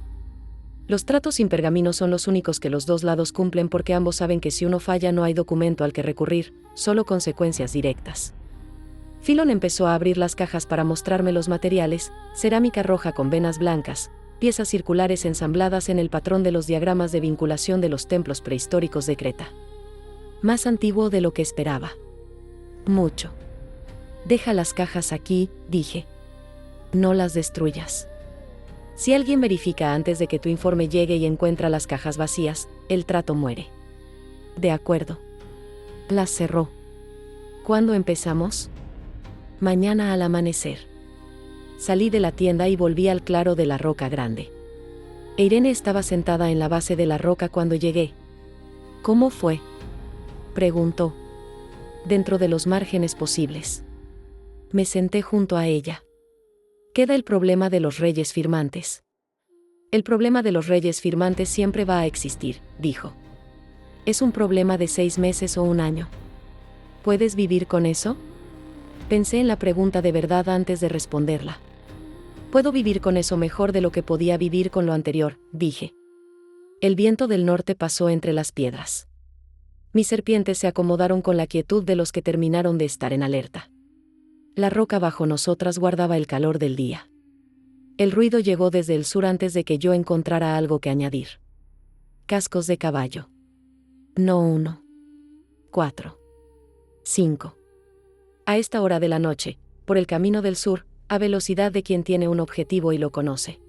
Los tratos sin pergamino son los únicos que los dos lados cumplen porque ambos saben que si uno falla no hay documento al que recurrir, solo consecuencias directas. Philon empezó a abrir las cajas para mostrarme los materiales, cerámica roja con venas blancas, piezas circulares ensambladas en el patrón de los diagramas de vinculación de los templos prehistóricos de Creta. Más antiguo de lo que esperaba. Mucho. Deja las cajas aquí, dije. No las destruyas. Si alguien verifica antes de que tu informe llegue y encuentra las cajas vacías, el trato muere. De acuerdo. Las cerró. ¿Cuándo empezamos? Mañana al amanecer. Salí de la tienda y volví al claro de la roca grande. Irene estaba sentada en la base de la roca cuando llegué. ¿Cómo fue?, preguntó. Dentro de los márgenes posibles. Me senté junto a ella. Queda el problema de los reyes firmantes. El problema de los reyes firmantes siempre va a existir, dijo. Es un problema de 6 meses o un año. ¿Puedes vivir con eso? Pensé en la pregunta de verdad antes de responderla. Puedo vivir con eso mejor de lo que podía vivir con lo anterior, dije. El viento del norte pasó entre las piedras. Mis serpientes se acomodaron con la quietud de los que terminaron de estar en alerta. La roca bajo nosotras guardaba el calor del día. El ruido llegó desde el sur antes de que yo encontrara algo que añadir. Cascos de caballo. No 1. 4. 5. A esta hora de la noche, por el camino del sur, a velocidad de quien tiene un objetivo y lo conoce.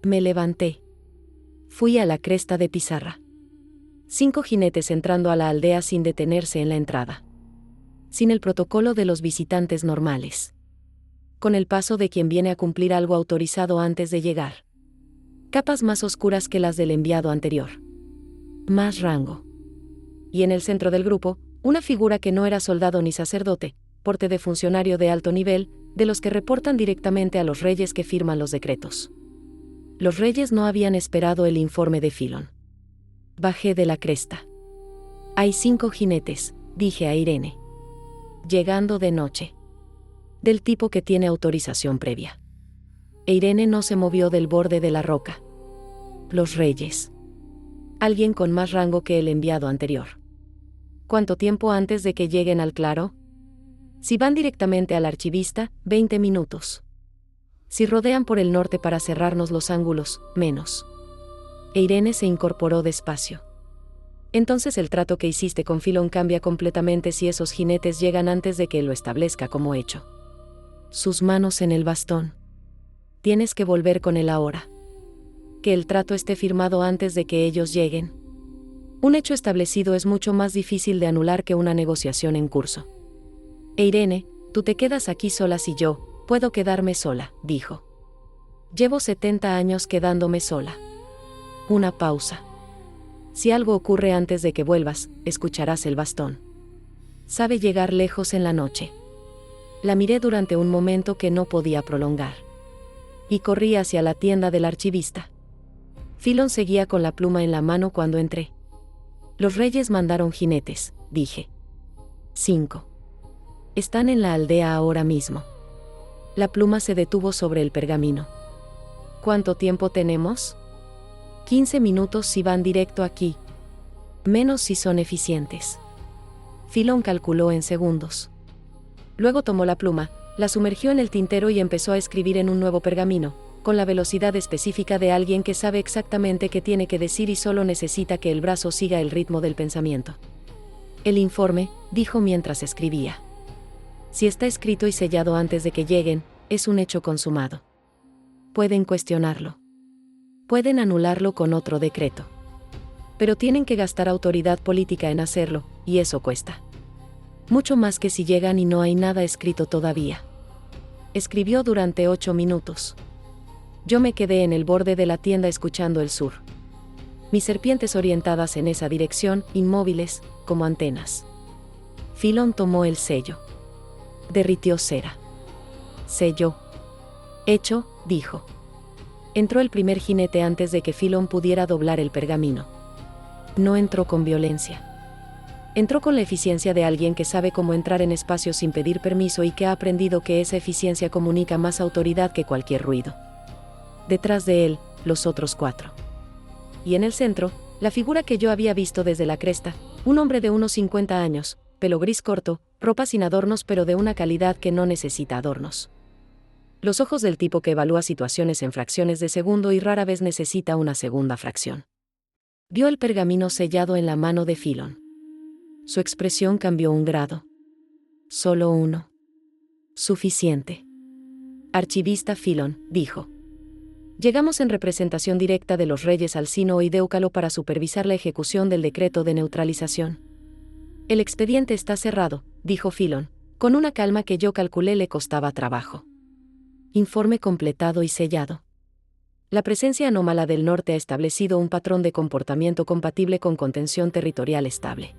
Me levanté. Fui a la cresta de pizarra. 5 jinetes entrando a la aldea sin detenerse en la entrada. Sin el protocolo de los visitantes normales. Con el paso de quien viene a cumplir algo autorizado antes de llegar. Capas más oscuras que las del enviado anterior. Más rango. Y en el centro del grupo, una figura que no era soldado ni sacerdote, porte de funcionario de alto nivel, de los que reportan directamente a los reyes que firman los decretos. Los reyes no habían esperado el informe de Filon. Bajé de la cresta. Hay 5 jinetes, dije a Irene. Llegando de noche. Del tipo que tiene autorización previa. E Irene no se movió del borde de la roca. Los reyes. Alguien con más rango que el enviado anterior. ¿Cuánto tiempo antes de que lleguen al claro? Si van directamente al archivista, 20 minutos. Si rodean por el norte para cerrarnos los ángulos, menos. E Irene se incorporó despacio. Entonces el trato que hiciste con Filon cambia completamente si esos jinetes llegan antes de que lo establezca como hecho. Sus manos en el bastón. Tienes que volver con él ahora. Que el trato esté firmado antes de que ellos lleguen. Un hecho establecido es mucho más difícil de anular que una negociación en curso. E Irene, tú te quedas aquí sola si yo puedo quedarme sola, dijo. Llevo 70 años quedándome sola. Una pausa. Si algo ocurre antes de que vuelvas, escucharás el bastón. Sabe llegar lejos en la noche. La miré durante un momento que no podía prolongar. Y corrí hacia la tienda del archivista. Filon seguía con la pluma en la mano cuando entré. Los reyes mandaron jinetes, dije. 5. Están en la aldea ahora mismo. La pluma se detuvo sobre el pergamino. ¿Cuánto tiempo tenemos? 15 minutos si van directo aquí. Menos si son eficientes. Filon calculó en segundos. Luego tomó la pluma, la sumergió en el tintero y empezó a escribir en un nuevo pergamino, con la velocidad específica de alguien que sabe exactamente qué tiene que decir y solo necesita que el brazo siga el ritmo del pensamiento. El informe, dijo mientras escribía. Si está escrito y sellado antes de que lleguen, es un hecho consumado. Pueden cuestionarlo. Pueden anularlo con otro decreto. Pero tienen que gastar autoridad política en hacerlo, y eso cuesta. Mucho más que si llegan y no hay nada escrito todavía. Escribió durante 8 minutos. Yo me quedé en el borde de la tienda escuchando el sur. Mis serpientes orientadas en esa dirección, inmóviles, como antenas. Filon tomó el sello. Derritió cera. Selló. Hecho, dijo. Entró el primer jinete antes de que Filon pudiera doblar el pergamino. No entró con violencia. Entró con la eficiencia de alguien que sabe cómo entrar en espacios sin pedir permiso y que ha aprendido que esa eficiencia comunica más autoridad que cualquier ruido. Detrás de él, los otros 4. Y en el centro, la figura que yo había visto desde la cresta, un hombre de unos 50 años, pelo gris corto, ropa sin adornos pero de una calidad que no necesita adornos. Los ojos del tipo que evalúa situaciones en fracciones de segundo y rara vez necesita una segunda fracción. Vio el pergamino sellado en la mano de Filon. Su expresión cambió un grado. Solo uno. Suficiente. Archivista Filon, dijo. Llegamos en representación directa de los reyes Alcino y Déucalo para supervisar la ejecución del decreto de neutralización. El expediente está cerrado, dijo Filon, con una calma que yo calculé le costaba trabajo. Informe completado y sellado. La presencia anómala del norte ha establecido un patrón de comportamiento compatible con contención territorial estable.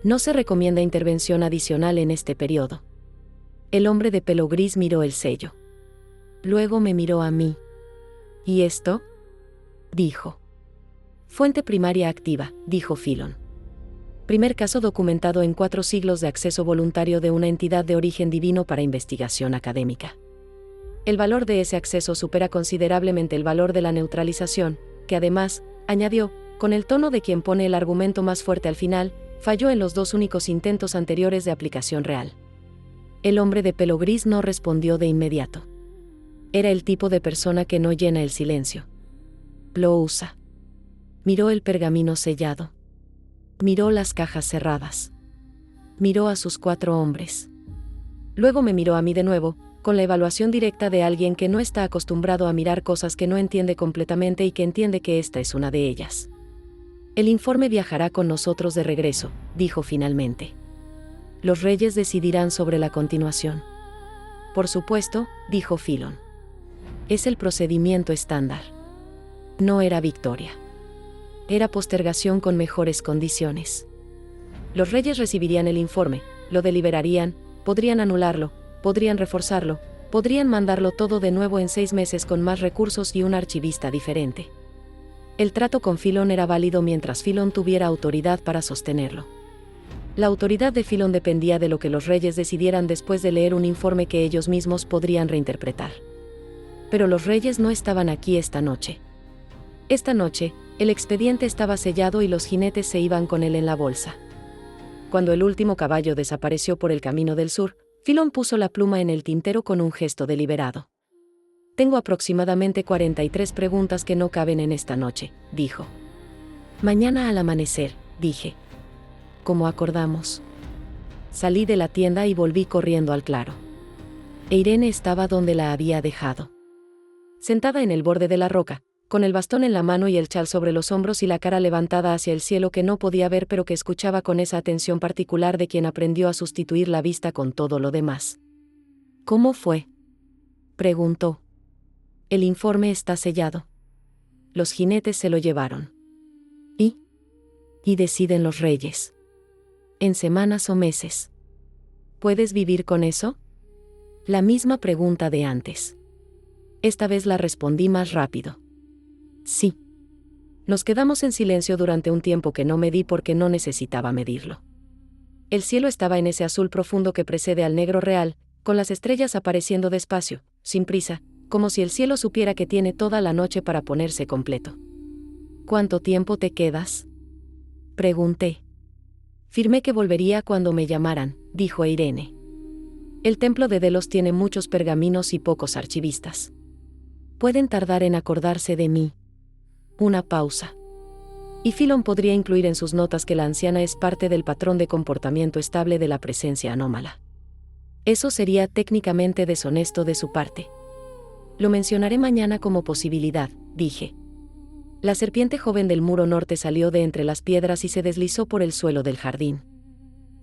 No se recomienda intervención adicional en este periodo. El hombre de pelo gris miró el sello. Luego me miró a mí. ¿Y esto? dijo. Fuente primaria activa, dijo Philon. Primer caso documentado en 4 siglos de acceso voluntario de una entidad de origen divino para investigación académica. El valor de ese acceso supera considerablemente el valor de la neutralización, que además, añadió, con el tono de quien pone el argumento más fuerte al final, falló en los 2 únicos intentos anteriores de aplicación real. El hombre de pelo gris no respondió de inmediato. Era el tipo de persona que no llena el silencio. Lo usa. Miró el pergamino sellado. Miró las cajas cerradas. Miró a sus 4 hombres. Luego me miró a mí de nuevo, con la evaluación directa de alguien que no está acostumbrado a mirar cosas que no entiende completamente y que entiende que esta es una de ellas. El informe viajará con nosotros de regreso, dijo finalmente. Los reyes decidirán sobre la continuación. Por supuesto, dijo Philon. Es el procedimiento estándar. No era victoria. Era postergación con mejores condiciones. Los reyes recibirían el informe, lo deliberarían, podrían anularlo, podrían reforzarlo, podrían mandarlo todo de nuevo en 6 meses con más recursos y un archivista diferente. El trato con Philon era válido mientras Philon tuviera autoridad para sostenerlo. La autoridad de Philon dependía de lo que los reyes decidieran después de leer un informe que ellos mismos podrían reinterpretar. Pero los reyes no estaban aquí esta noche. Esta noche, el expediente estaba sellado y los jinetes se iban con él en la bolsa. Cuando el último caballo desapareció por el camino del sur, Philon puso la pluma en el tintero con un gesto deliberado. Tengo aproximadamente 43 preguntas que no caben en esta noche, dijo. Mañana al amanecer, dije. Como acordamos. Salí de la tienda y volví corriendo al claro. Irene estaba donde la había dejado. Sentada en el borde de la roca, con el bastón en la mano y el chal sobre los hombros y la cara levantada hacia el cielo que no podía ver pero que escuchaba con esa atención particular de quien aprendió a sustituir la vista con todo lo demás. ¿Cómo fue?, preguntó. El informe está sellado. Los jinetes se lo llevaron. Y deciden los reyes. En semanas o meses. ¿Puedes vivir con eso? La misma pregunta de antes. Esta vez la respondí más rápido. Sí. Nos quedamos en silencio durante un tiempo que no medí porque no necesitaba medirlo. El cielo estaba en ese azul profundo que precede al negro real, con las estrellas apareciendo despacio, sin prisa, como si el cielo supiera que tiene toda la noche para ponerse completo. ¿Cuánto tiempo te quedas?, pregunté. Firmé que volvería cuando me llamaran, dijo Irene. El templo de Delos tiene muchos pergaminos y pocos archivistas. Pueden tardar en acordarse de mí. Una pausa. Y Philon podría incluir en sus notas que la anciana es parte del patrón de comportamiento estable de la presencia anómala. Eso sería técnicamente deshonesto de su parte. Lo mencionaré mañana como posibilidad, dije. La serpiente joven del muro norte salió de entre las piedras y se deslizó por el suelo del jardín.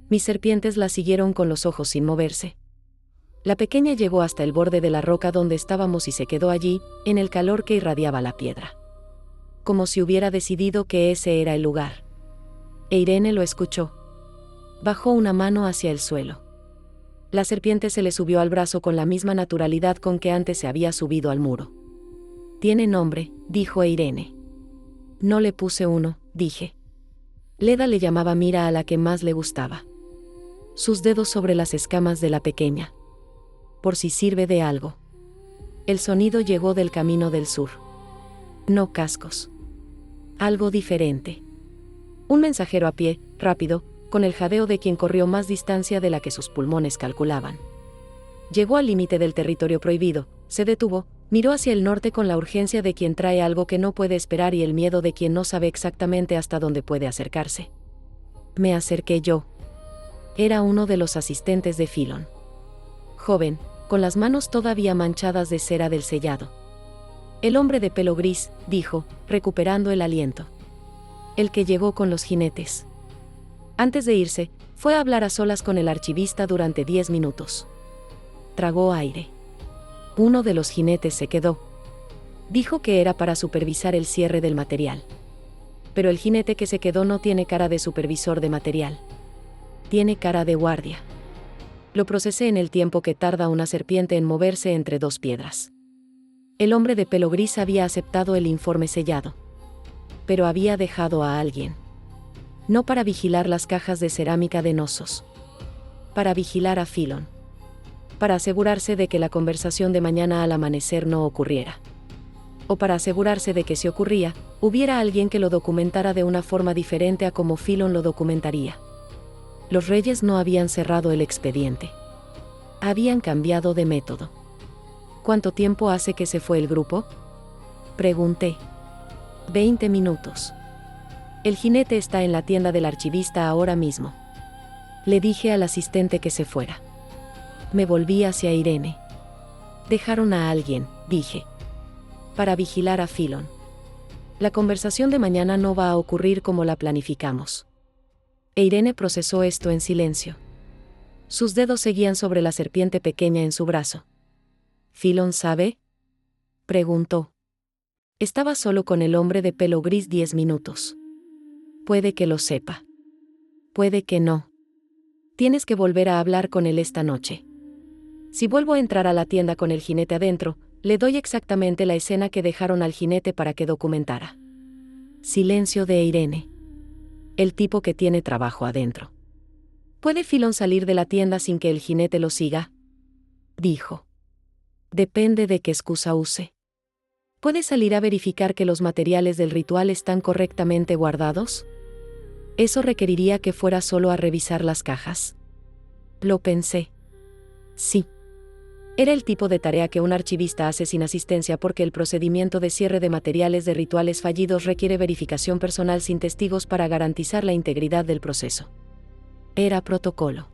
Mis serpientes la siguieron con los ojos sin moverse. La pequeña llegó hasta el borde de la roca donde estábamos y se quedó allí, en el calor que irradiaba la piedra. Como si hubiera decidido que ese era el lugar. E Irene lo escuchó. Bajó una mano hacia el suelo. La serpiente se le subió al brazo con la misma naturalidad con que antes se había subido al muro. Tiene nombre, dijo Irene. No le puse uno, dije. Leda le llamaba Mira a la que más le gustaba. Sus dedos sobre las escamas de la pequeña. Por si sirve de algo. El sonido llegó del camino del sur. No cascos. Algo diferente. Un mensajero a pie, rápido, con el jadeo de quien corrió más distancia de la que sus pulmones calculaban. Llegó al límite del territorio prohibido, se detuvo, miró hacia el norte con la urgencia de quien trae algo que no puede esperar y el miedo de quien no sabe exactamente hasta dónde puede acercarse. Me acerqué yo. Era uno de los asistentes de Philon. Joven, con las manos todavía manchadas de cera del sellado. El hombre de pelo gris, dijo, recuperando el aliento. El que llegó con los jinetes. Antes de irse, fue a hablar a solas con el archivista durante 10 minutos. Tragó aire. Uno de los jinetes se quedó. Dijo que era para supervisar el cierre del material. Pero el jinete que se quedó no tiene cara de supervisor de material. Tiene cara de guardia. Lo procesé en el tiempo que tarda una serpiente en moverse entre 2 piedras. El hombre de pelo gris había aceptado el informe sellado. Pero había dejado a alguien. No para vigilar las cajas de cerámica de Knossos. Para vigilar a Philon. Para asegurarse de que la conversación de mañana al amanecer no ocurriera. O para asegurarse de que si ocurría, hubiera alguien que lo documentara de una forma diferente a como Philon lo documentaría. Los reyes no habían cerrado el expediente. Habían cambiado de método. ¿Cuánto tiempo hace que se fue el grupo? Pregunté. 20 minutos. El jinete está en la tienda del archivista ahora mismo. Le dije al asistente que se fuera. Me volví hacia Irene. Dejaron a alguien, dije. Para vigilar a Philon. La conversación de mañana no va a ocurrir como la planificamos. E Irene procesó esto en silencio. Sus dedos seguían sobre la serpiente pequeña en su brazo. ¿Philon sabe? Preguntó. Estaba solo con el hombre de pelo gris 10 minutos. Puede que lo sepa. Puede que no. Tienes que volver a hablar con él esta noche. Si vuelvo a entrar a la tienda con el jinete adentro, le doy exactamente la escena que dejaron al jinete para que documentara. Silencio de Irene. El tipo que tiene trabajo adentro. ¿Puede Philon salir de la tienda sin que el jinete lo siga? Dijo. Depende de qué excusa use. ¿Puede salir a verificar que los materiales del ritual están correctamente guardados? Eso requeriría que fuera solo a revisar las cajas. Lo pensé. Sí. Era el tipo de tarea que un archivista hace sin asistencia porque el procedimiento de cierre de materiales de rituales fallidos requiere verificación personal sin testigos para garantizar la integridad del proceso. Era protocolo.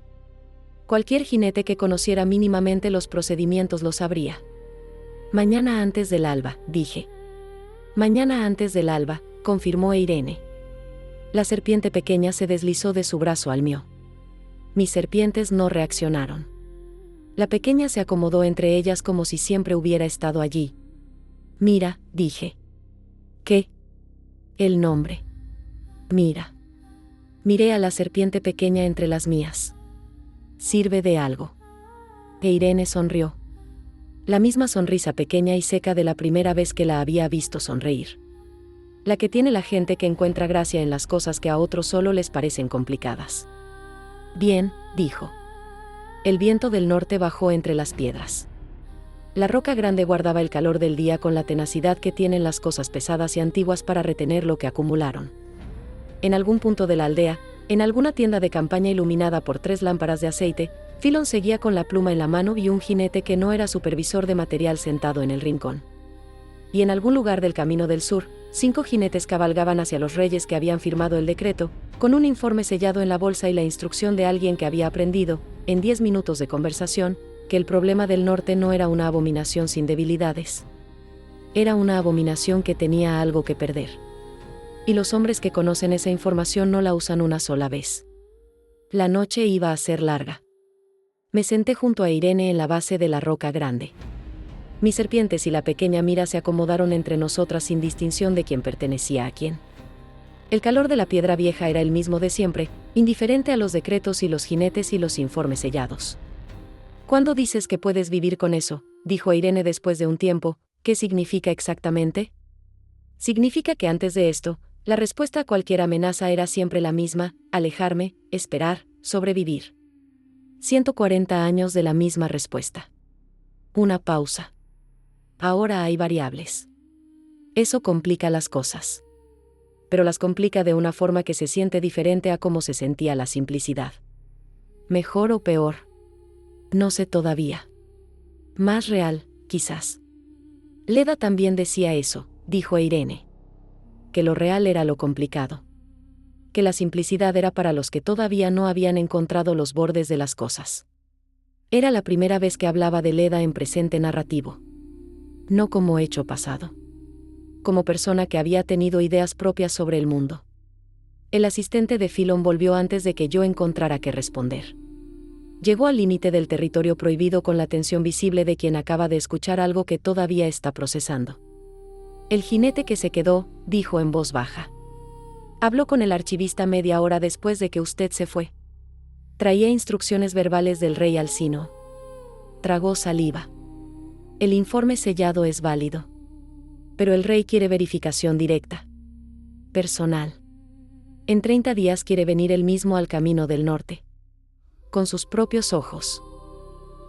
Cualquier jinete que conociera mínimamente los procedimientos lo sabría. Mañana antes del alba, dije. Mañana antes del alba, confirmó Irene. La serpiente pequeña se deslizó de su brazo al mío. Mis serpientes no reaccionaron. La pequeña se acomodó entre ellas como si siempre hubiera estado allí. Mira, dije. ¿Qué? El nombre. Mira. Miré a la serpiente pequeña entre las mías. ¿Sirve de algo? E Irene sonrió. La misma sonrisa pequeña y seca de la primera vez que la había visto sonreír. La que tiene la gente que encuentra gracia en las cosas que a otros solo les parecen complicadas. Bien, dijo. El viento del norte bajó entre las piedras. La roca grande guardaba el calor del día con la tenacidad que tienen las cosas pesadas y antiguas para retener lo que acumularon. En algún punto de la aldea, en alguna tienda de campaña iluminada por 3 lámparas de aceite, Philon seguía con la pluma en la mano y un jinete que no era supervisor de material sentado en el rincón. Y en algún lugar del camino del sur, 5 jinetes cabalgaban hacia los reyes que habían firmado el decreto, con un informe sellado en la bolsa y la instrucción de alguien que había aprendido, en 10 minutos de conversación, que el problema del norte no era una abominación sin debilidades. Era una abominación que tenía algo que perder. Y los hombres que conocen esa información no la usan una sola vez. La noche iba a ser larga. Me senté junto a Irene en la base de la roca grande. Mis serpientes y la pequeña Mira se acomodaron entre nosotras sin distinción de quién pertenecía a quién. El calor de la piedra vieja era el mismo de siempre, indiferente a los decretos y los jinetes y los informes sellados. ¿Cuándo dices que puedes vivir con eso?, dijo Irene después de un tiempo. ¿Qué significa exactamente? Significa que antes de esto, la respuesta a cualquier amenaza era siempre la misma: alejarme, esperar, sobrevivir. 140 años de la misma respuesta. Una pausa. Ahora hay variables. Eso complica las cosas. Pero las complica de una forma que se siente diferente a cómo se sentía la simplicidad. ¿Mejor o peor? No sé todavía. Más real, quizás. Leda también decía eso, dijo Irene. Que lo real era lo complicado. Que la simplicidad era para los que todavía no habían encontrado los bordes de las cosas. Era la primera vez que hablaba de Leda en presente narrativo. No como hecho pasado. Como persona que había tenido ideas propias sobre el mundo. El asistente de Philon volvió antes de que yo encontrara qué responder. Llegó al límite del territorio prohibido con la tensión visible de quien acaba de escuchar algo que todavía está procesando. El jinete que se quedó, dijo en voz baja. Habló con el archivista media hora después de que usted se fue. Traía instrucciones verbales del rey Alcino. Tragó saliva. El informe sellado es válido. Pero el rey quiere verificación directa. personal. En 30 días quiere venir él mismo al camino del norte. Con sus propios ojos.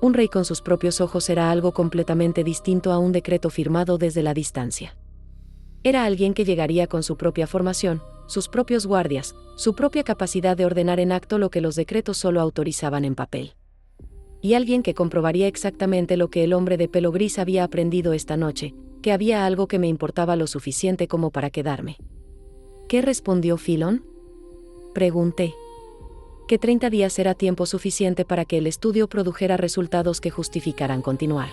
Un rey con sus propios ojos era algo completamente distinto a un decreto firmado desde la distancia. Era alguien que llegaría con su propia formación, sus propios guardias, su propia capacidad de ordenar en acto lo que los decretos solo autorizaban en papel. Y alguien que comprobaría exactamente lo que el hombre de pelo gris había aprendido esta noche, que había algo que me importaba lo suficiente como para quedarme. ¿Qué respondió Filón? Pregunté. Que 30 días era tiempo suficiente para que el estudio produjera resultados que justificaran continuar.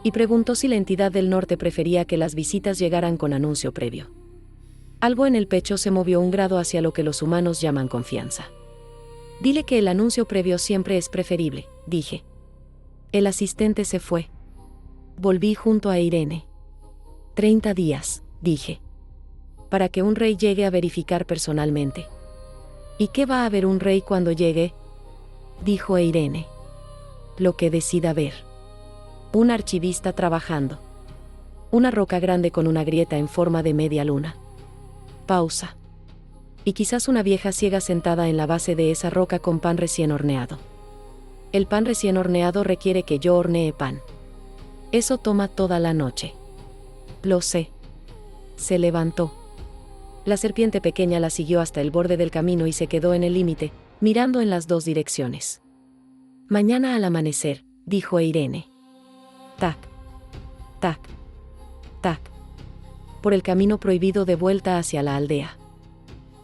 Y preguntó si la entidad del norte prefería que las visitas llegaran con anuncio previo. Algo en el pecho se movió un grado hacia lo que los humanos llaman confianza. Dile que el anuncio previo siempre es preferible, dije. El asistente se fue. Volví junto a Irene. 30 días, dije. Para que un rey llegue a verificar personalmente. ¿Y qué va a ver un rey cuando llegue? Dijo Irene. Lo que decida ver. Un archivista trabajando. Una roca grande con una grieta en forma de media luna. Pausa. Y quizás una vieja ciega sentada en la base de esa roca con pan recién horneado. El pan recién horneado requiere que yo hornee pan. Eso toma toda la noche. Lo sé. Se levantó. La serpiente pequeña la siguió hasta el borde del camino y se quedó en el límite, mirando en las dos direcciones. Mañana al amanecer, dijo Irene. Tac. Tac. Tac. Por el camino prohibido de vuelta hacia la aldea.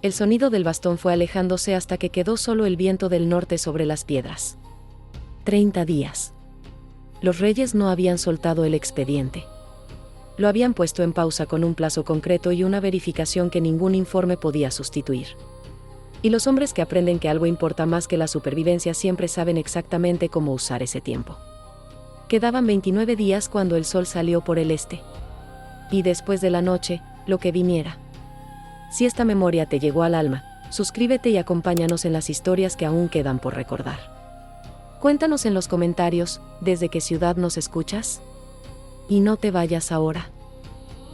El sonido del bastón fue alejándose hasta que quedó solo el viento del norte sobre las piedras. 30 días. Los reyes no habían soltado el expediente. Lo habían puesto en pausa con un plazo concreto y una verificación que ningún informe podía sustituir. Y los hombres que aprenden que algo importa más que la supervivencia siempre saben exactamente cómo usar ese tiempo. Quedaban 29 días cuando el sol salió por el este. Y después de la noche, lo que viniera. Si esta memoria te llegó al alma, suscríbete y acompáñanos en las historias que aún quedan por recordar. Cuéntanos en los comentarios, ¿desde qué ciudad nos escuchas? Y no te vayas ahora.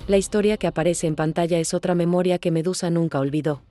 La historia que aparece en pantalla es otra memoria que Medusa nunca olvidó.